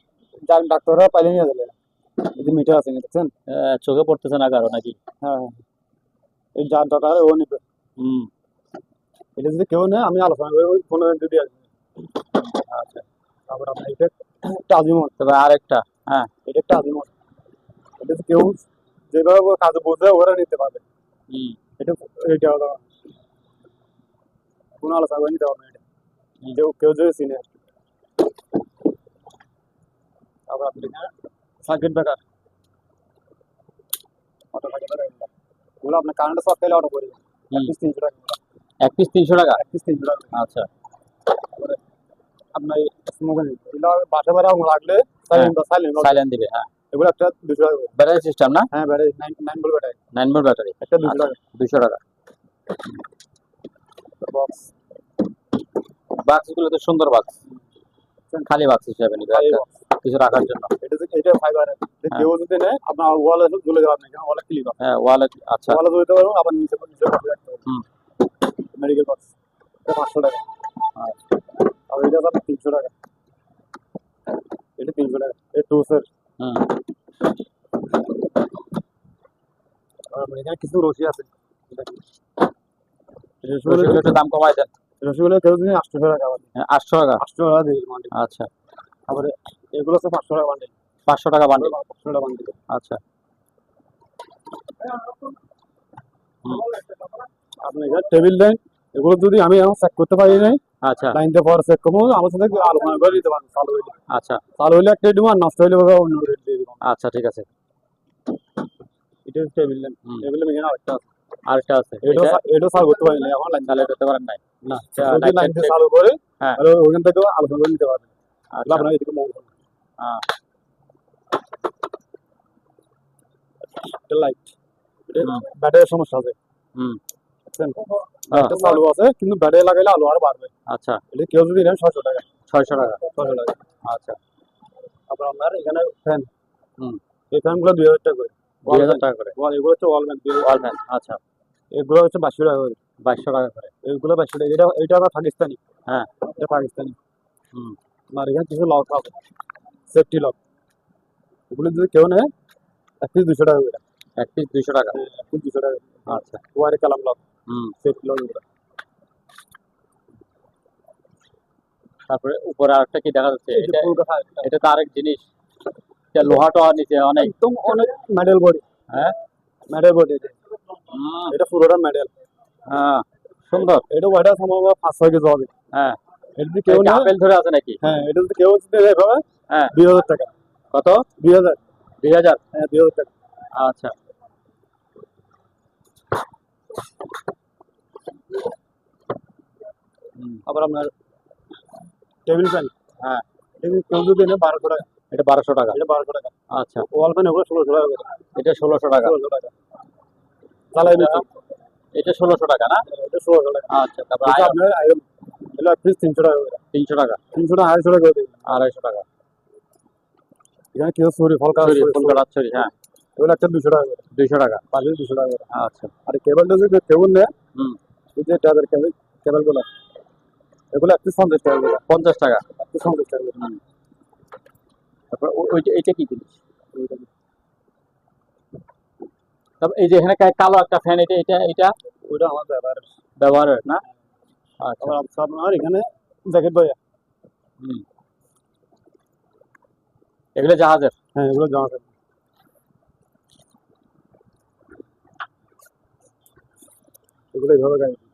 ডাক্তাররা পাইলে নিয়ে যাবে। এই যে মিটার আছে দেখছেন, চোখে পড়তেছে না কারো নাকি? হ্যাঁ, এই যার দরকার ও নিবে। হুম, এটা যদি কেউ নেয় আমি আলোচনা করে ওই 15 দিয়ে আসবো। আচ্ছা। তারপর আপনার এটা একটা আজিমত, তবে আরেকটা। হ্যাঁ। এটা একটা আজিমত, এটা যদি কেউ যেভাবে ও কাজ বোঝে ওরা নিতে পারবে। হুম এটা এটা হলো কোনো আলোচনা করে নিতে পারবে, এটা হুম, কেউ কেউ যদি চিনে। তারপর আপনি circuit breaker, auto circuit breaker, ওগুলো আপনার কারেন্টের সব পেলে অটো করে হুম। 300 টাকা, এক পিস 300 টাকা। এক পিস 300 টাকা। আচ্ছা। তারপরে আপনার স্মোকেন, এগুলো বাসা বাড়া লাগলে হ্যাঁ, সাইলেন্ট সাইলেন্ট দিবে। হ্যাঁ, এগুলো একটা 200 টাকা করে। ব্যাটারি সিস্টেম না? হ্যাঁ, battery 9 volt battery, 9 volt battery. একটা 200 আচ্ছা, টাকা। 200 টাকা। বক্স, বাক্স গুলো তো সুন্দর বাক্স, খালি বাক্স হিসাবে নিবে একটা, কিছু রাখার জন্য। এটা ফাইবার, হ্যাঁ কেউ যদি নেয় আপনার ওয়ালে ঝুলে যাওয়ার নাকি, ওয়ালে ক্লিপ আছে, হ্যাঁ, ওয়ালেট। আচ্ছা। ওয়ালে ঝুলতে পারবো, আবার নিচে নিচে পাশে রাখতে পারবো। হুম। মেডিকেল বক্স, এটা 500 টাকা। আচ্ছা। আর এটা আপনার 300 টাকা, এটা 300 টাকা, এই টুসের। হুম। আর এখানে কিছু রশি আছে, রসিগুলো একটু দাম কমাই দেন। রসিগুলো কেউ যদি 800 টাকা বান্ডিল, হ্যাঁ, 800 টাকা। 800 টাকা দিয়ে বান্ডিল। আচ্ছা। তারপরে এগুলো হচ্ছে 500 টাকা বান্ডিল, 500 টাকা বান্ডিল। 500 টাকা বান্ডিল। আচ্ছা। হুম। আপনি এখানে টেবিল লাইন, এগুলো যদি আমি এখন চেক করতে পারি নাই, আচ্ছা লাইনতে পরে চেক করবো, আমার সাথে আলোচনা করে দিতে পারেন। চালু হইলে, আচ্ছা চালু হইলে একটা দিব, আর নষ্ট হইলে অন্য রেট দিয়ে দিব। আচ্ছা, ঠিক আছে। এটা হচ্ছে টেবিল ল্যাম্প, হুম। টেবিল ল্যাম্প এখানে আরেকটা আছে, আরেকটা আছে। এটা এটা চালু করতে পারি না এখন, লাইন চালু করতে পারেন নাই? না, লাইট যদি লাইন টাইট চালু করে হ্যাঁ। তাহলে ওখান থেকে আলোচনা করে নিতে পারবেন। আচ্ছা। আপনার এদিকে মনে করেন হ্যাঁ। এটা লাইট, এটা হুম। ব্যাটারির সমস্যা আছে, হুম। বুঝছেন? এটা চালু আছে কিন্তু ব্যাটারি লাগাইলে আলো আরো বাড়বে। আচ্ছা। এটা কেউ যদি নেন 600 টাকা, 600 টাকা। 600 টাকা। আচ্ছা। তারপর আপনার এখানে ফ্যান, হুম। এই ফ্যানগুলো 2000 টাকা করে, 2000 টাকা করে। এগুলো হচ্ছে ওয়ালম্যান, ওয়ালম্যান। আচ্ছা, এগুলো হচ্ছে 2200 টাকা করে, 2200 টাকা করে। এগুলো 2200 টাকা। এটা এটা আবার পাকিস্তানি, হ্যাঁ। এটা পাকিস্তানি। হুম। আর এখানে কিছু লক আছে, সেফটি লক, এগুলো যদি কেউ নেয় এক পিস 200 টাকা করে, এক পিস 200 টাকা। এক পিস 200 টাকা। আচ্ছা। ওয়ারে কালাম লক, হুম। সেফটি লক এগুলো। তারপরে উপরে আরেকটা কি দেখা যাচ্ছে? এই যে এটা ফুল কথা, এটা তো আরেক জিনিস। এটা লোহাটা নিচে অনেক। একদম অনেক মেডেল বডি, হ্যাঁ। মেডেল বডি, হুম। এটা পুরোটা মেডেল। হ্যাঁ, সুন্দর। এটা ওয়াটা সম্ভব 5-6 কেজি হবে। হ্যাঁ। এটা যদি কেউ এটা নেয়, আপেল ধরে আছে নাকি? হ্যাঁ, এটা যদি কেউ যদি নেয় এভাবে হ্যাঁ। 2000 টাকা, কত? 2000, 2000। হ্যাঁ 2000 টাকা। আচ্ছা। আবার আপনার টেবিল ফ্যান, হ্যাঁ টেবিল কেউ যদি নেয় 1200 টাকা, এটা 1200 টাকা। এটা 1200 টাকা। আচ্ছা, ওয়াল ফ্যান এগুলো 1600 টাকা করে, এটা 1600 টাকা। 1600 টাকা। জ্বালাই এটা বিদ্যুৎ, এটা 1600 টাকা না? এটা 1600 টাকা। আচ্ছা, তারপর এটা আপনার আয়রন, এগুলো পিস 300 টাকা করে, 300 টাকা, 300 টাকা 250 টাকা করে দিবেন। 250 টাকা। এখানে কেউ ছুরি ফলকা ছুরি, ফুল কাটার ছুরি, হ্যাঁ এগুলো একটা 200 টাকা করে, 200 টাকা। পার পিস 200 টাকা করে। আচ্ছা, আর কেবলটা যদি কেবল নেয়, হুম, এই যে তাদের কেবল গুলো, এগুলো এক পিস 50 টাকা করে, 50 টাকা। এক পিস 50 টাকা করে। হুম, তারপর ওইটা, এটা কি জিনিস? তারপর এই যে এখানে কালো একটা ফ্যান, এটা ওইটা আমার ব্যবহারের। ব্যবহারের না? আচ্ছা, আবার আপনার এখানে জ্যাকেট বয়া, হুম, এগুলো জাহাজের। হ্যাঁ এগুলো জামা কাপড়, এগুলো এইভাবে গায়ে দিবেন।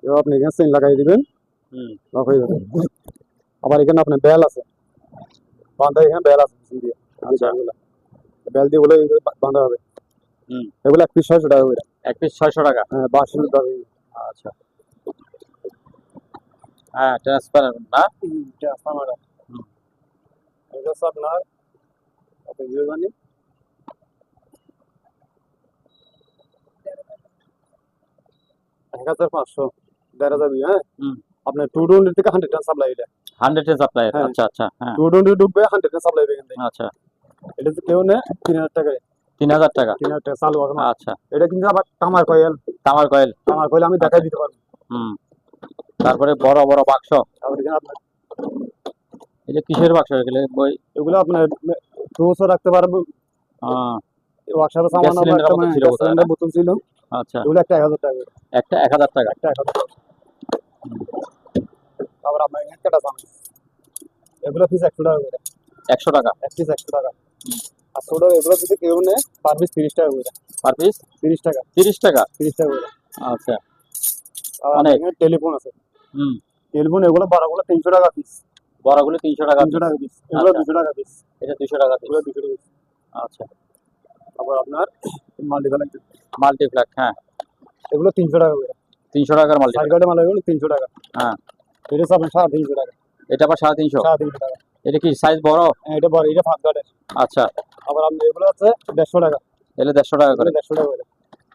এবার আপনি এখানে চেইন লাগাই দিবেন, হুম, লক হয়ে যাবে। আবার এখানে আপনার বেল আছে, বাঁধা এখানে বেল আছে পিছন দিয়ে, আচ্ছা, বেল দিয়ে বলে বাঁধা হবে। হুম, এগুলো এক পিস 600 টাকা করে, এক পিস 600 টাকা। হ্যাঁ 82 টাকা। আচ্ছা, হ্যাঁ ট্রান্সপারেন্ট না? এটা আমার, হুম, এটা হচ্ছে আপনার কত দিয়ে জানি, 1500, 1500, হ্যাঁ। হুম, আপনার 220 থেকে 100 সাপ্লাই এটা, 100 এর সাপ্লাই। হ্যাঁ। আচ্ছা, আচ্ছা, হ্যাঁ, 220 ঢুকবে, 100 সাপ্লাই এখান থেকে। আচ্ছা, এটা যদি কেউ নেয় 3000 টাকায়, 3000 টাকা। 3000 টাকা চালু হবে না। আচ্ছা, এটা কিন্তু আবার তামার কয়েল, তামার কয়েল। আমি দেখাই দিতে পারবো। হুম, তারপরে বড় বড় বাক্স, তারপর এখানে আপনার এই যে কিসের বাক্স এগুলো? বই, এগুলো আপনার টুসও রাখতে পারবো, আহ, ওয়ার্কশপে গ্যাস সামান্য সিলিন্ডার একটা মতো ছিল গ্যাস বোধহয় না? সিলিন্ডার বোতল ছিল, আচ্ছা, এগুলো একটা 1000 টাকা করে, একটা 1000 টাকা। একটা 1000 টাকা। তারপর আপনার এখানে একটা চামচ, এগুলো পিস 100 টাকা করে, 100 টাকা। এক পিস 100 টাকা। আর ছোটো এগুলো যদি কেউ নেয় পার পিস 30 টাকা করে, পার পিস 30 টাকা, 30 টাকা। 30 টাকা করে। আচ্ছা, আর অনেক। এখানে টেলিফোন আছে, হুম, টেলিফোন এগুলো বড়গুলো 300 টাকা পিস, বড়গুলো 300 টাকা 300 piece। টাকা পিস, এগুলো আচ্ছা, 200 টাকা পিস, এটা 200 টাকা পিস। এগুলো 200 টাকা পিস। আচ্ছা, তারপর আপনার মাল্টিপ্যাক, মাল্টিপ্লাক, হ্যাঁ এগুলো 300 টাকা করে, 300 টাকার মাল্টিপ্লাক। সার্কিটে মাল এগুলো 300 টাকা। হ্যাঁ, এটা হচ্ছে আপনার 350 টাকা, এটা আবার 350। 350 টাকা। এটা কি সাইজ বড়? হ্যাঁ এটা বড়, এটা 5 কাঠের। আচ্ছা, আবার আপনি এগুলো আছে 150 টাকা, এগুলো 150 টাকা করে। এগুলো 150 টাকা করে।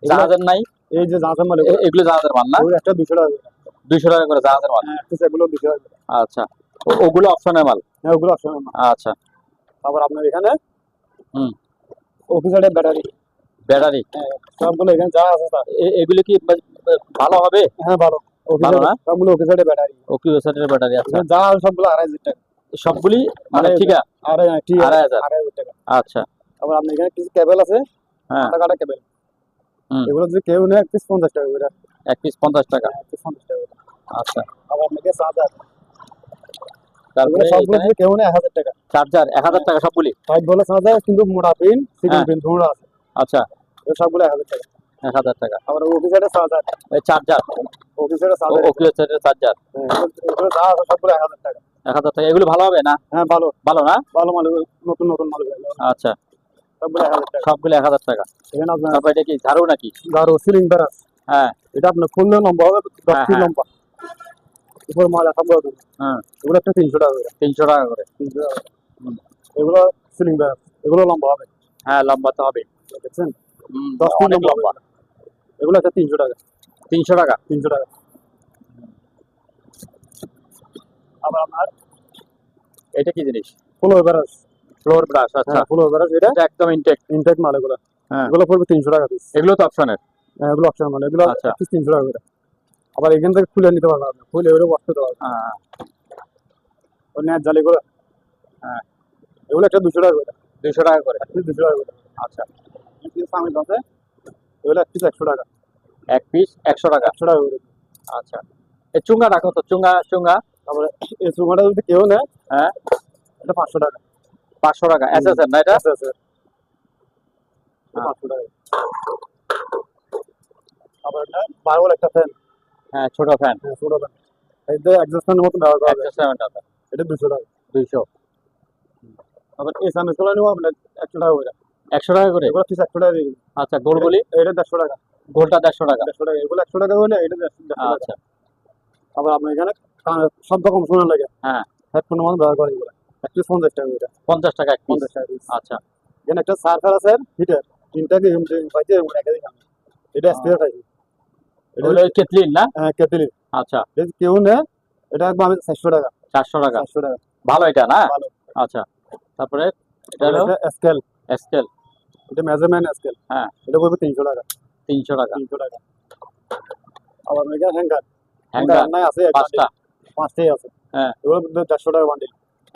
এগুলো- জাহাজের নাই? এই যে জাহাজের মাল এগুলো, এগুলো জাহাজের মাল না? ওই একটা 200 টাকা করে। 200 টাকা করে জাহাজের মাল। হ্যাঁ পিস এগুলো 200 টাকা করে। আচ্ছা, ওগুলো অপশনের মাল। হ্যাঁ ওগুলো অপশন না। আচ্ছা, তারপর আপনার এখানে হুম, অফিসারের ব্যাটারি, ব্যাটারি। হ্যাঁ সবগুলো এখানে যা আছে তা। এগুলো কি ভালো হবে? হ্যাঁ ভালো, ভালো না? সবগুলো অফিসারের ব্যাটারি, ওকি ওয়েসাইটের ব্যাটারি। আচ্ছা, এখানে যা আছে সবগুলো 2500 টাকা, সবগুলি মানে ঠিক আছে? 2500 2500। টাকা। আচ্ছা, তারপর আপনি এখানে কিছু কেবল আছে, হ্যাঁ, আটা কাটা কেবল, হুম, এগুলো যদি কেউ নেয় এক পিস 50 টাকা করে, এক পিস 50 টাকা। এক পিস 50 টাকা করে। আচ্ছা, আবার আপনাকে চার্জার, তারপরে এগুলো সবগুলো যদি কেউ নেয় 1000 টাকা। চার্জার 1000 টাকা সবগুলি। 5 বলে চার্জার কিন্তু মোটা পিন, সিঙ্গেল হ্যাঁ। পিন ধোঁড়া আছে, আচ্ছা, এগুলো সবগুলো 1000 টাকা। 1000 টাকা। আবার অফিসারের চার্জার, চার্জার, অফিসারের চার্জার, ওকি ওয়েসাইটের চার্জার এগুলো যা আছে সবগুলো 1000 টাকা। 1000 টাকা। এগুলো ভালো হবে না? হ্যাঁ ভালো, ভালো না? ভালো মাল, নতুন নতুন মাল, আচ্ছা, সবগুলো 1000 টাকা। সবগুলো 1000 টাকা। এখানে আপনার তারপর এটা কি ঝাড়ু নাকি? ধরো সিলিং ব্রাশ, হ্যাঁ, এটা আপনার খুললে লম্বা হবে 10 হ্যাঁ, ফিট হ্যাঁ। লম্বা, উপর মালা সব হবে, হ্যাঁ, এগুলো একটা 300 টাকা করে, 300 টাকা করে। 300 টাকা করে। হুম, এগুলো সিলিং ব্রাশ, এগুলো লম্বা হবে, হ্যাঁ লম্বা তো হবে। দেখছেন হুম, 10 ফিট অনেক লম্বা, এগুলো একটা 300 টাকা, 300 টাকা। 300 টাকা। আবার আপনার এটা কি জিনিস? Floor brush, floor brush. আচ্ছা, ফ্লোর ব্রাশ, এটা এটা একদম ইনটেক। ইনটেক মাল, এগুলো হ্যাঁ, এগুলো পড়বে 300 টাকা পিস, এগুলো তো অপশনের। এগুলো অপশন মাল, এগুলো আচ্ছা। পিস 300 টাকা করে। আবার এখান থেকে খুলে নিতে পারবেন আপনি, খুলে এগুলো ওয়াশ করতে পারবেন, হ্যাঁ, ওই নেট জালিগুলো, হ্যাঁ, এগুলো একটা 200 টাকা করে, 200 টাকা করে। এক পিস 200 টাকা করে। আচ্ছা, সামনে আছে এগুলো এক পিস 100 টাকা, এক পিস 100 টাকা। 100 টাকা করে। আচ্ছা, এই চুঙ্গা রাখো তো, চুঙ্গা চুঙ্গা। তারপরে এই চুমাটা যদি কেউ নেয়, হ্যাঁ, এটা 500 টাকা, 500 টাকা। এসএস না এটা? আছে আছে, এটা 500 টাকা। আবার এটা 12 বল একটা ফ্যান, হ্যাঁ, ছোট ফ্যান। ছোট ফ্যান, এই যে অ্যাডজাস্ট ফ্যানের মতো ব্যবহার করা যায়, অ্যাডজাস্টমেন্ট আছে। এটা 200 টাকা। 200। আবার এই সামনে চলে নেবো আপনার 100 টাকা করে, 100 টাকা করে। এগুলো পিস 100 টাকা দিয়ে দিন। আচ্ছা, গোলগুলি? এটা 150 টাকা, গোলটা 150 টাকা। 150 টাকা, এগুলো 100 টাকা হলে এটা 150 টাকা। আচ্ছা। আবার আপনার এখানে শব্দ কম শোনা লাগে, হ্যাঁ। হেডফোনের মধ্যে ব্যবহার করে এগুলো, একটু 50 টাকা এটা, 50 টাকা এক পিস। 50 টাকা piece। আচ্ছা। এখানে একটা সার্ফার আছে হিটার, তিনটাকে পাইতে একাধিক আমি, এটা স্পেয়ার পাইছি, এটা ওগুলো কেটলিন না? কেটলি, আচ্ছা। যদি কেউ নেয় এটা একদম আমি 400 টাকা, 400 টাকা। 400 টাকা। ভালো এটা না? ভালো। আচ্ছা। তারপরে এটা হলো স্কেল, স্কেল। এটা মেজারমেন্ট স্কেল, হ্যাঁ। এটা পড়বে 300 টাকা, 300 টাকা। 300 টাকা। আবার এখানে হ্যাঙ্গার, হ্যাঙ্গার নাই আছে এক 5টা। পাঁচটাই আছে, হ্যাঁ। এগুলো 150 টাকা বান্ডিল,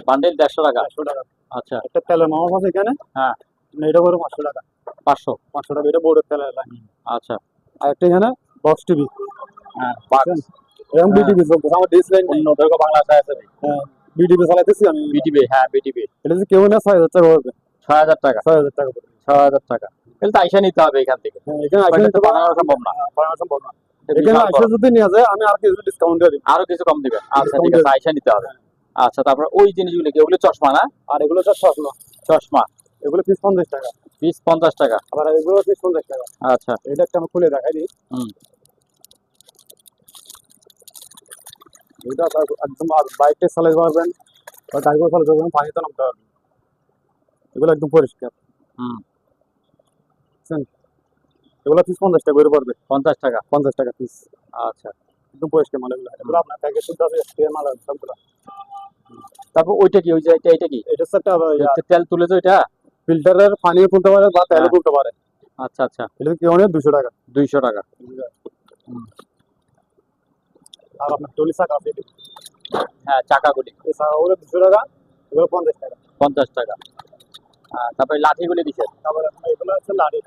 বান্ডেল 150 টাকা। 150 টাকা। আচ্ছা। একটা তেলের মামা আছে এখানে, হ্যাঁ। এটা পড়বে 500 টাকা, 500। 500 টাকা, এটা বোর্ডের তেলের লাইন। আচ্ছা। আর একটা এখানে বক্স টিভি, হ্যাঁ, বাক্স। এরকম বিটিভি চলতেছে, আমার ডিস লাইন অন্য দৈর্ঘ্য বাংলাদেশে আছে ভাই। হ্যাঁ, বিটিভি চালাইতেছি আমি। বিটিভি, হ্যাঁ বিটিভি। এটা যদি কেউ নেয় 6000 টাকা পড়বে, 6000 টাকা। 6000 টাকা পড়বে। 6000 টাকা। তাহলে তো আইসা নিতে হবে এখান থেকে। হ্যাঁ, এখানে আসলে ওইটা তো বানানো সম্ভব না। বানানো সম্ভব না। এটা এখানে বিশাল আসলে বড়। যদি নিয়ে যায় আমি আর কিছু ডিসকাউন্ট দিয়ে দিই। আরো কিছু কম দিবেন। আচ্ছা Discount ঠিক আছে, দেব। আইসা নিতে হবে। আচ্ছা, তারপর ওই জিনিসগুলো কি? ওগুলো চশমা না? আর এগুলো 400 না, চশমা এগুলো পিস 50 টাকা, পিস 50 টাকা। আবার এগুলো পিস 50 টাকা। আচ্ছা। এটা একটা আমি খুলে দেখাই দিই। হুম। এটা একদম বাইকটা চালাতে পারবেন বা গাড়িও চালাতে পারবেন, পানিতে নামতে পারবেন, এগুলো একদম পরিষ্কার। হুম। বুঝছেন? এগুলো পিস 50 টাকা করে পড়বে, 50 টাকা। 50 টাকা পিস, আচ্ছা। একদম পরিষ্কার মাল এগুলো। এগুলো আপনার প্যাকেজ শুদ্ধ আছে, স্প্রে মাল আছে সবগুলো। তারপর ওইটা কি? ওই যে এটা কি? এটা হচ্ছে একটা তেল তুলে তো এটা? ফিল্টারের পানিও তুলতে পারে বা তেলও হ্যাঁ। তুলতে পারে, আচ্ছা আচ্ছা। এটা কি অনেক 200 টাকা। 200 টাকা। হুম। আর আপনার টলি চাকা আছে, হ্যাঁ, চাকাগুলি এই চাকাগুলো 200 টাকা, এগুলো 50 টাকা। 50 টাকা। তারপরে লাঠিগুলি দিছেন? তারপরে আপনার এগুলো হচ্ছে লাড়ি,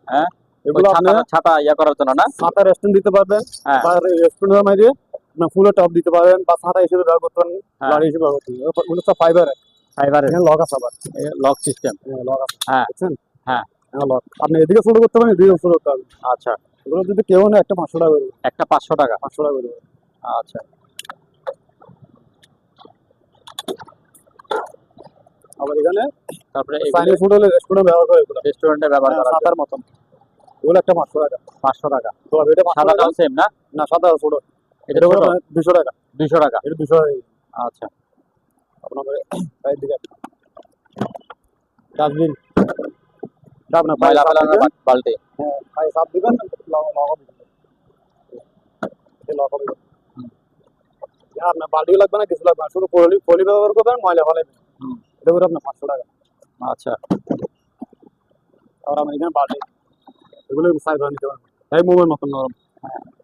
হ্যাঁ। ওই এগুলো আপনি ছাতা ইয়া করার জন্য না? ছাতা রেস্টুরেন্ট দিতে পারবেন, হ্যাঁ। বা রেস্টুরেন্টের মাঝে আপনার ফুলের টপ দিতে পারেন, বা ছাতা হিসেবে ব্যবহার করতে পারেন, হ্যাঁ। লাড়ি হিসেবে ব্যবহার করতে পারেন। এগুলো সব ফাইবারের, ফাইবারের এখানে লক আছে, আবার লক সিস্টেম। লক আছে, হ্যাঁ। বুঝছেন? হ্যাঁ। হ্যাঁ, লক আপনি এদিকে ছোট করতে পারেন, এদিকে ছোট করতে পারবেন। আচ্ছা। এগুলো যদি কেউ নেয় একটা 500 টাকা করে, একটা 500 টাকা। 500 টাকা করে। আচ্ছা। আবার এখানে তারপরে চাইনিজ ফুড হলে রেস্টুরেন্টে ব্যবহার করে, এগুলো রেস্টুরেন্টে ব্যবহার করা যায়। ছাতার মতন, এগুলো একটা 500 টাকা। 500 টাকা। তো এটা 500 টাকা সাদাটাও সেম না? না, সাদা ছোট, এটা এটা ছোট? 200 টাকা, 200 টাকা। এটা 200 টাকা। আচ্ছা। আপনার পায়ের দিকে ডাস্টবিন, এটা আপনার ময়লা পায়ে ফেলানোর বালতি। হ্যাঁ, পায়ে চাপ দিবেন, লক হবে, লক হবে। হুম। আপনার বালতি লাগবে না, কিছু লাগবে না, শুধু পলি ব্যবহার করবেন, ময়লা ফেলাবেন, হুম। এটা করে আপনার 500 টাকা। আচ্ছা। আর আমার এখানে বালতি, এগুলো সাইজ করে নিতে পারবেন, এই মোমের মতন নরম,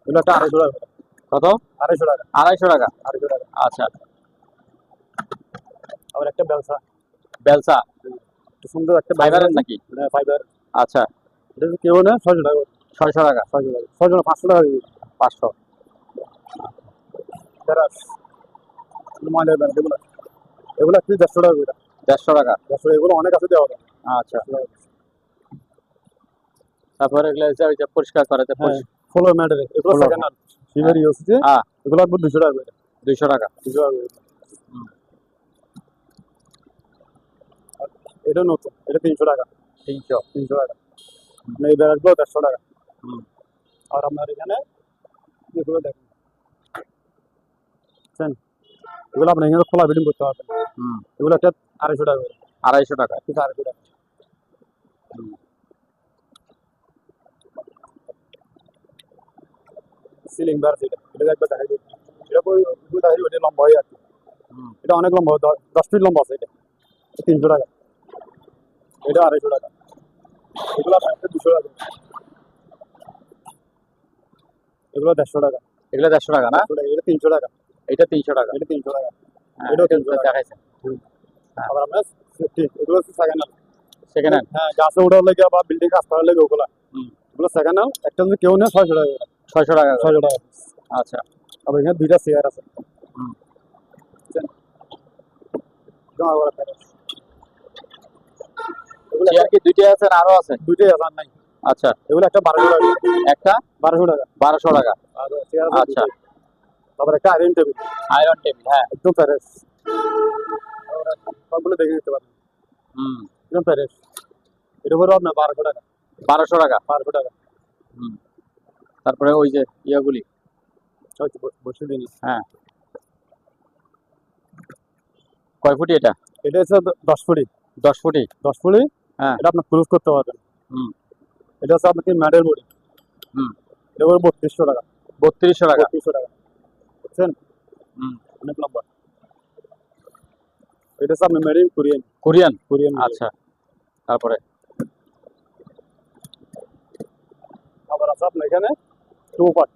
এগুলো একটা 250 টাকা। কত? 250 টাকা, 250 টাকা। 250 টাকা। আচ্ছা। আবার একটা ব্যবসা, বেলসা একটু সুন্দর একটা ফাইবারের নাকি? ফাইবার, আচ্ছা। এটা যদি কেউ নেয় 600 টাকা, 600 টাকা। 600 টাকা, 600 না 500 টাকা দিবি। 500। গ্যারাস, ময়লার ব্যাগ, এগুলো এগুলো একটু 150 টাকা করে, 150 টাকা। 150, এগুলো অনেক আছে দেওয়া যায়। আচ্ছা। তারপরে এগুলো যে ওই যে পরিষ্কার করে যে হ্যাঁ, ফ্লোর ম্যাটের, এগুলো Floor সেকেন্ড হ্যান্ড সিমের ইউজ হচ্ছে, হ্যাঁ। এগুলো একবার 200 টাকা করে, 200 টাকা। 200 টাকা করে। হুম। আর এটা নতুন, এটা 300 টাকা, 300। 300 টাকা। মানে এই ব্যাগগুলো 150 টাকা। হুম। আর আপনার এখানে এগুলো দেখেন, বুঝছেন? এগুলো আপনি এখানে খোলা বিল্ডিং করতে পারবেন, হুম। এগুলো একটা 250 টাকা করে, 250 টাকা। ঠিক 250 টাকা। হুম। সিলিং বার, এটা একবার দেখাই দিই, এটা দেখাই দিই, এটা লম্বা হয় আর কি, হুম। এটা অনেক লম্বা, 10 ফিট লম্বা আছে, এটা 300 টাকা, এটা 250 টাকা, এগুলো আপনার 200 টাকা, এগুলো 150 টাকা, এগুলো 150 টাকা না? 150 টাকা, এটা 300 টাকা, এটা 300 টাকা। এটা 300 টাকা, হ্যাঁ, এটাও এটা 300 টাকা। দেখাইছেন। হ্যাঁ। আবার আপনার সেফটি, এগুলো হচ্ছে সেকেন্ড হ্যান্ড, সেকেন্ড হ্যান্ড। হ্যাঁ, গাছে ওঠার লেগে বা বিল্ডিং কাজ করার লেগে ওগুলো, হুম। এগুলো সেকেন্ড হ্যান্ড, একটা যদি কেউ নেয় 600 টাকা করে, 600 টাকা করে। 600 টাকা। আচ্ছা। আবার এখানে 2টা চেয়ার আছে, হুম। বুঝছেন? জমা করার প্যাকেজ, এগুলো চেয়ার কি দুইটা আছে না আরো আছে? 2টাই আছে, আর নাই। আচ্ছা। এগুলো একটা 1200 টাকা, একটা 1200 টাকা, 1200 টাকা। আর চেয়ার আছে আচ্ছা। 2টাই। তারপর একটা আয়রন টেবিল, আয়রন টেবিল, হ্যাঁ। একদম প্যারেস, সবগুলো দেখে নিতে পারবেন, হুম। একদম প্যারেস। এটা পড়বে আপনার 1200 টাকা, 1200 টাকা। 1200 টাকা। হুম। তারপরে ওই যে ইয়াগুলি বসে দিন। হ্যাঁ, কয় ফুটি এটা? এটা হচ্ছে 10 ফুটি। 10 ফুটি। 10 ফুটি। হ্যাঁ। এটা আপনি ক্রুজ করতে পারবেন। হুম। এটা হচ্ছে আপনার ম্যাডেল বডি। হুম। এটা পড়বে 3200 টাকা। 3200 টাকা। 3200 টাকা। বুঝছেন? হুম। অনেক লম্বা। এটা হচ্ছে আপনার মেরিন কোরিয়ান। কোরিয়ান। কোরিয়ান। আচ্ছা, তারপরে আবার আছে আপনার এখানে 2 পার্ট।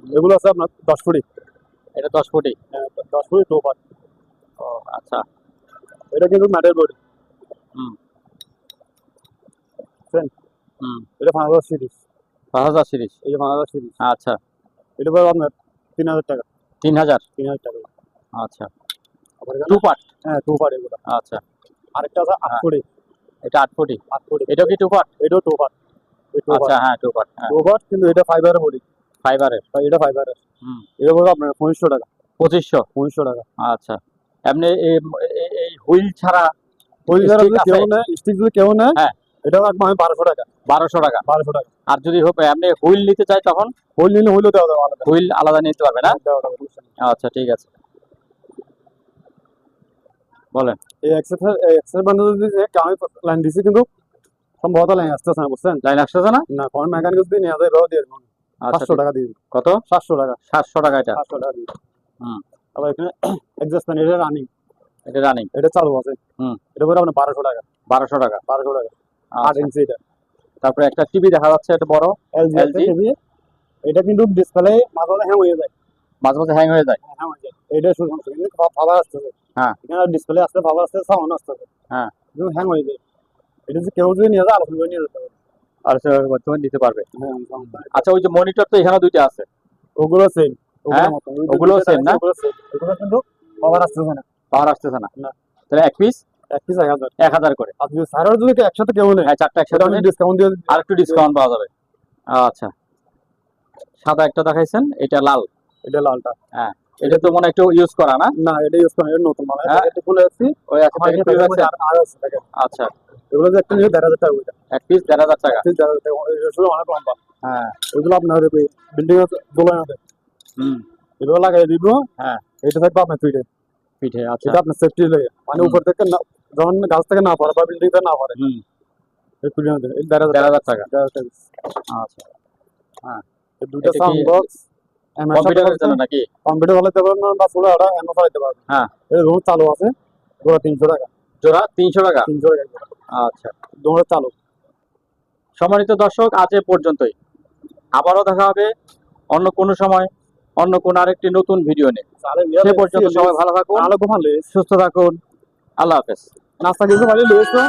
এগুলো আছে আপনার 10 ফুটি। এটা 10 ফুটি। হ্যাঁ, 10 ফুটি 2 পার্ট। ও আচ্ছা। এটা কিন্তু ম্যাডেল বডি। হুম। বুঝছেন? হুম। এটা 5000 সিরিজ। 5000 সিরিজ। এই যে 5000 সিরিজ। আচ্ছা, এটা পড়বে আপনার 3000 টাকা। 3000। 3000 টাকা। আচ্ছা, আবার এখানে 2 পার্ট। হ্যাঁ 2 পার্ট এগুলো। আচ্ছা, আরেকটা আছে 8 হ্যাঁ। ফুটি। এটা 8 ফুটি। 8 ফুটি। এটা কি 2 পার্ট? এটাও 2 পার্ট। এই 2 আচ্ছা, পার্ট। হ্যাঁ 2 পার্ট। হ্যাঁ, 2 পার্ট কিন্তু এটা ফাইবারের বডি। ফাইবারের। এটা ফাইবারের। হুম। এটা পড়বে আপনার 2500 টাকা। 2500। 2500 টাকা। আচ্ছা, এমনি এই হুইল ছাড়া ওই যারা stick যদি আছে? কেউ নেয়, স্টিক যদি কেউ নেয়, হ্যাঁ। এটা রাখবো আমি 1200 টাকা। 1200 টাকা। 1200 টাকা। আর যদি এমনি হুইল নিতে চাই তখন হোল নিলে হইলেও দেওয়া যাবে আলাদা। হুইল আলাদা নিতে পারবে না? দেওয়া যাবে, সমস্যা নেই। আচ্ছা, ঠিক আছে, বলেন। এই এক্সের বান্ডেল যদি আমি লাইন দিছি কিন্তু সম্ভবত লাইন আসতেছে না, বুঝছেন? লাইন আসতেছে না? না, কোন মেকানিক যদি নিয়ে যায় এভাবে দিয়ে দেবো। আচ্ছা, 500 টাকা দিয়ে দিন। কত? 700 টাকা। 700 টাকা এটা। 700 টাকা দিয়ে দিন। হুম। আবার এখানে এক্সস্ট ফ্যান, এটা রানিং, এটা রানিং। এটা চালু আছে। হুম। এটা পড়বে আপনার 1200 টাকা। 1200 টাকা। 1200 টাকা। 8 আচ্ছা, ইঞ্চি এটা। তারপরে একটা টিভি দেখা যাচ্ছে, এটা বড় এলজি LG। টিভি। এটা কিন্তু ডিসপ্লে মাঝে মাঝে হ্যাং হয়ে যায়। মাঝে মাঝে হ্যাং হয়ে যায়। হ্যাং হয়ে যায়। এটা শুধু সমস্যা, কিন্তু পাওয়ার আসতেছে। হ্যাঁ। এখানে ডিসপ্লে আসতে পাওয়ার আসতে সাউন্ড আসতেছে। হ্যাঁ। কিন্তু হ্যাং হয়ে যায়। এটা যদি কেউ যদি নিয়ে যায় আলোচনা করে নিয়ে যেতে হবে। আর বর্তমানে দিতে পারবে। হ্যাঁ। আচ্ছা, ওই যে মনিটর তো এখানে দুইটা আছে। ওগুলো সেম। হ্যাঁ? ওগুলোও same না? ওগুলো সেম। ওগুলো কিন্তু পাওয়ার আসতেছে না। পাওয়ার আসতেছে না? না। তাহলে এক পিস এক পিস 1000। 1000 করে। আর যদি সারা যদি একসাথে কেউ নেয়, হ্যাঁ, 4টা সেটা একসাথে আমি নিলে ডিসকাউন্ট দিয়ে আর একটু ডিসকাউন্ট পাওয়া যাবে। আচ্ছা, সাদা একটা দেখাইছেন, এটা লাল। এটা লালটা। হ্যাঁ, এটা তো মনে হয় একটু ইউজ করা না? না, এটা ইউজ করেন, এটা নতুন মাল। হ্যাঁ। এটা খুলে আসছি। ওই আছে, আমার প্যাকেট এখানে খুলে রাখছেন? আর আছে দেখেন। আচ্ছা, এগুলো যে একটা নিয়ে 1500 টাকা ওইটা। এক পিস 1500 টাকা। 1500 টাকা। এটা শুধু অনেক লম্বা। হ্যাঁ। এগুলো আপনার বিল্ডিং এর দোলায় হবে। হুম। এগুলো লাগাই দিব। হ্যাঁ। এটা থাকবে আপনার পিঠে। পিঠে। আচ্ছা। এটা আপনার সেফটি লাগে, মানে হুম। উপর থেকে যখন গাছ থেকে না পড়ে বা বিল্ডিং থেকে না পড়ে, হুম। এই তুলে আনতে এই 1500 1500 টাকা। 1500 টাকা। আচ্ছা, এই দুটো এটা কি সাউন্ড বক্স কম্পিউটারের জন্য নাকি? কম্পিউটার চালাতে পারবেন বা ফুল আড়া এমন চালাতে পারবেন। হ্যাঁ। এই রুম চালু আছে। ওরা 300 টাকা। জোড়া 300 টাকা। 300 টাকা। আচ্ছা, দোনো চালু। সম্মানিত দর্শক, আজ এ পর্যন্তই। আবারও দেখা হবে অন্য কোনো সময়, অন্য কোনো আরেকটি নতুন ভিডিও নিয়ে। সে পর্যন্ত সবাই ভালো থাকুন, আলো ঘুমালে সুস্থ থাকুন। আল্লাহ হাফেজ। নাস্তা কিছু ভালো লয়েছে।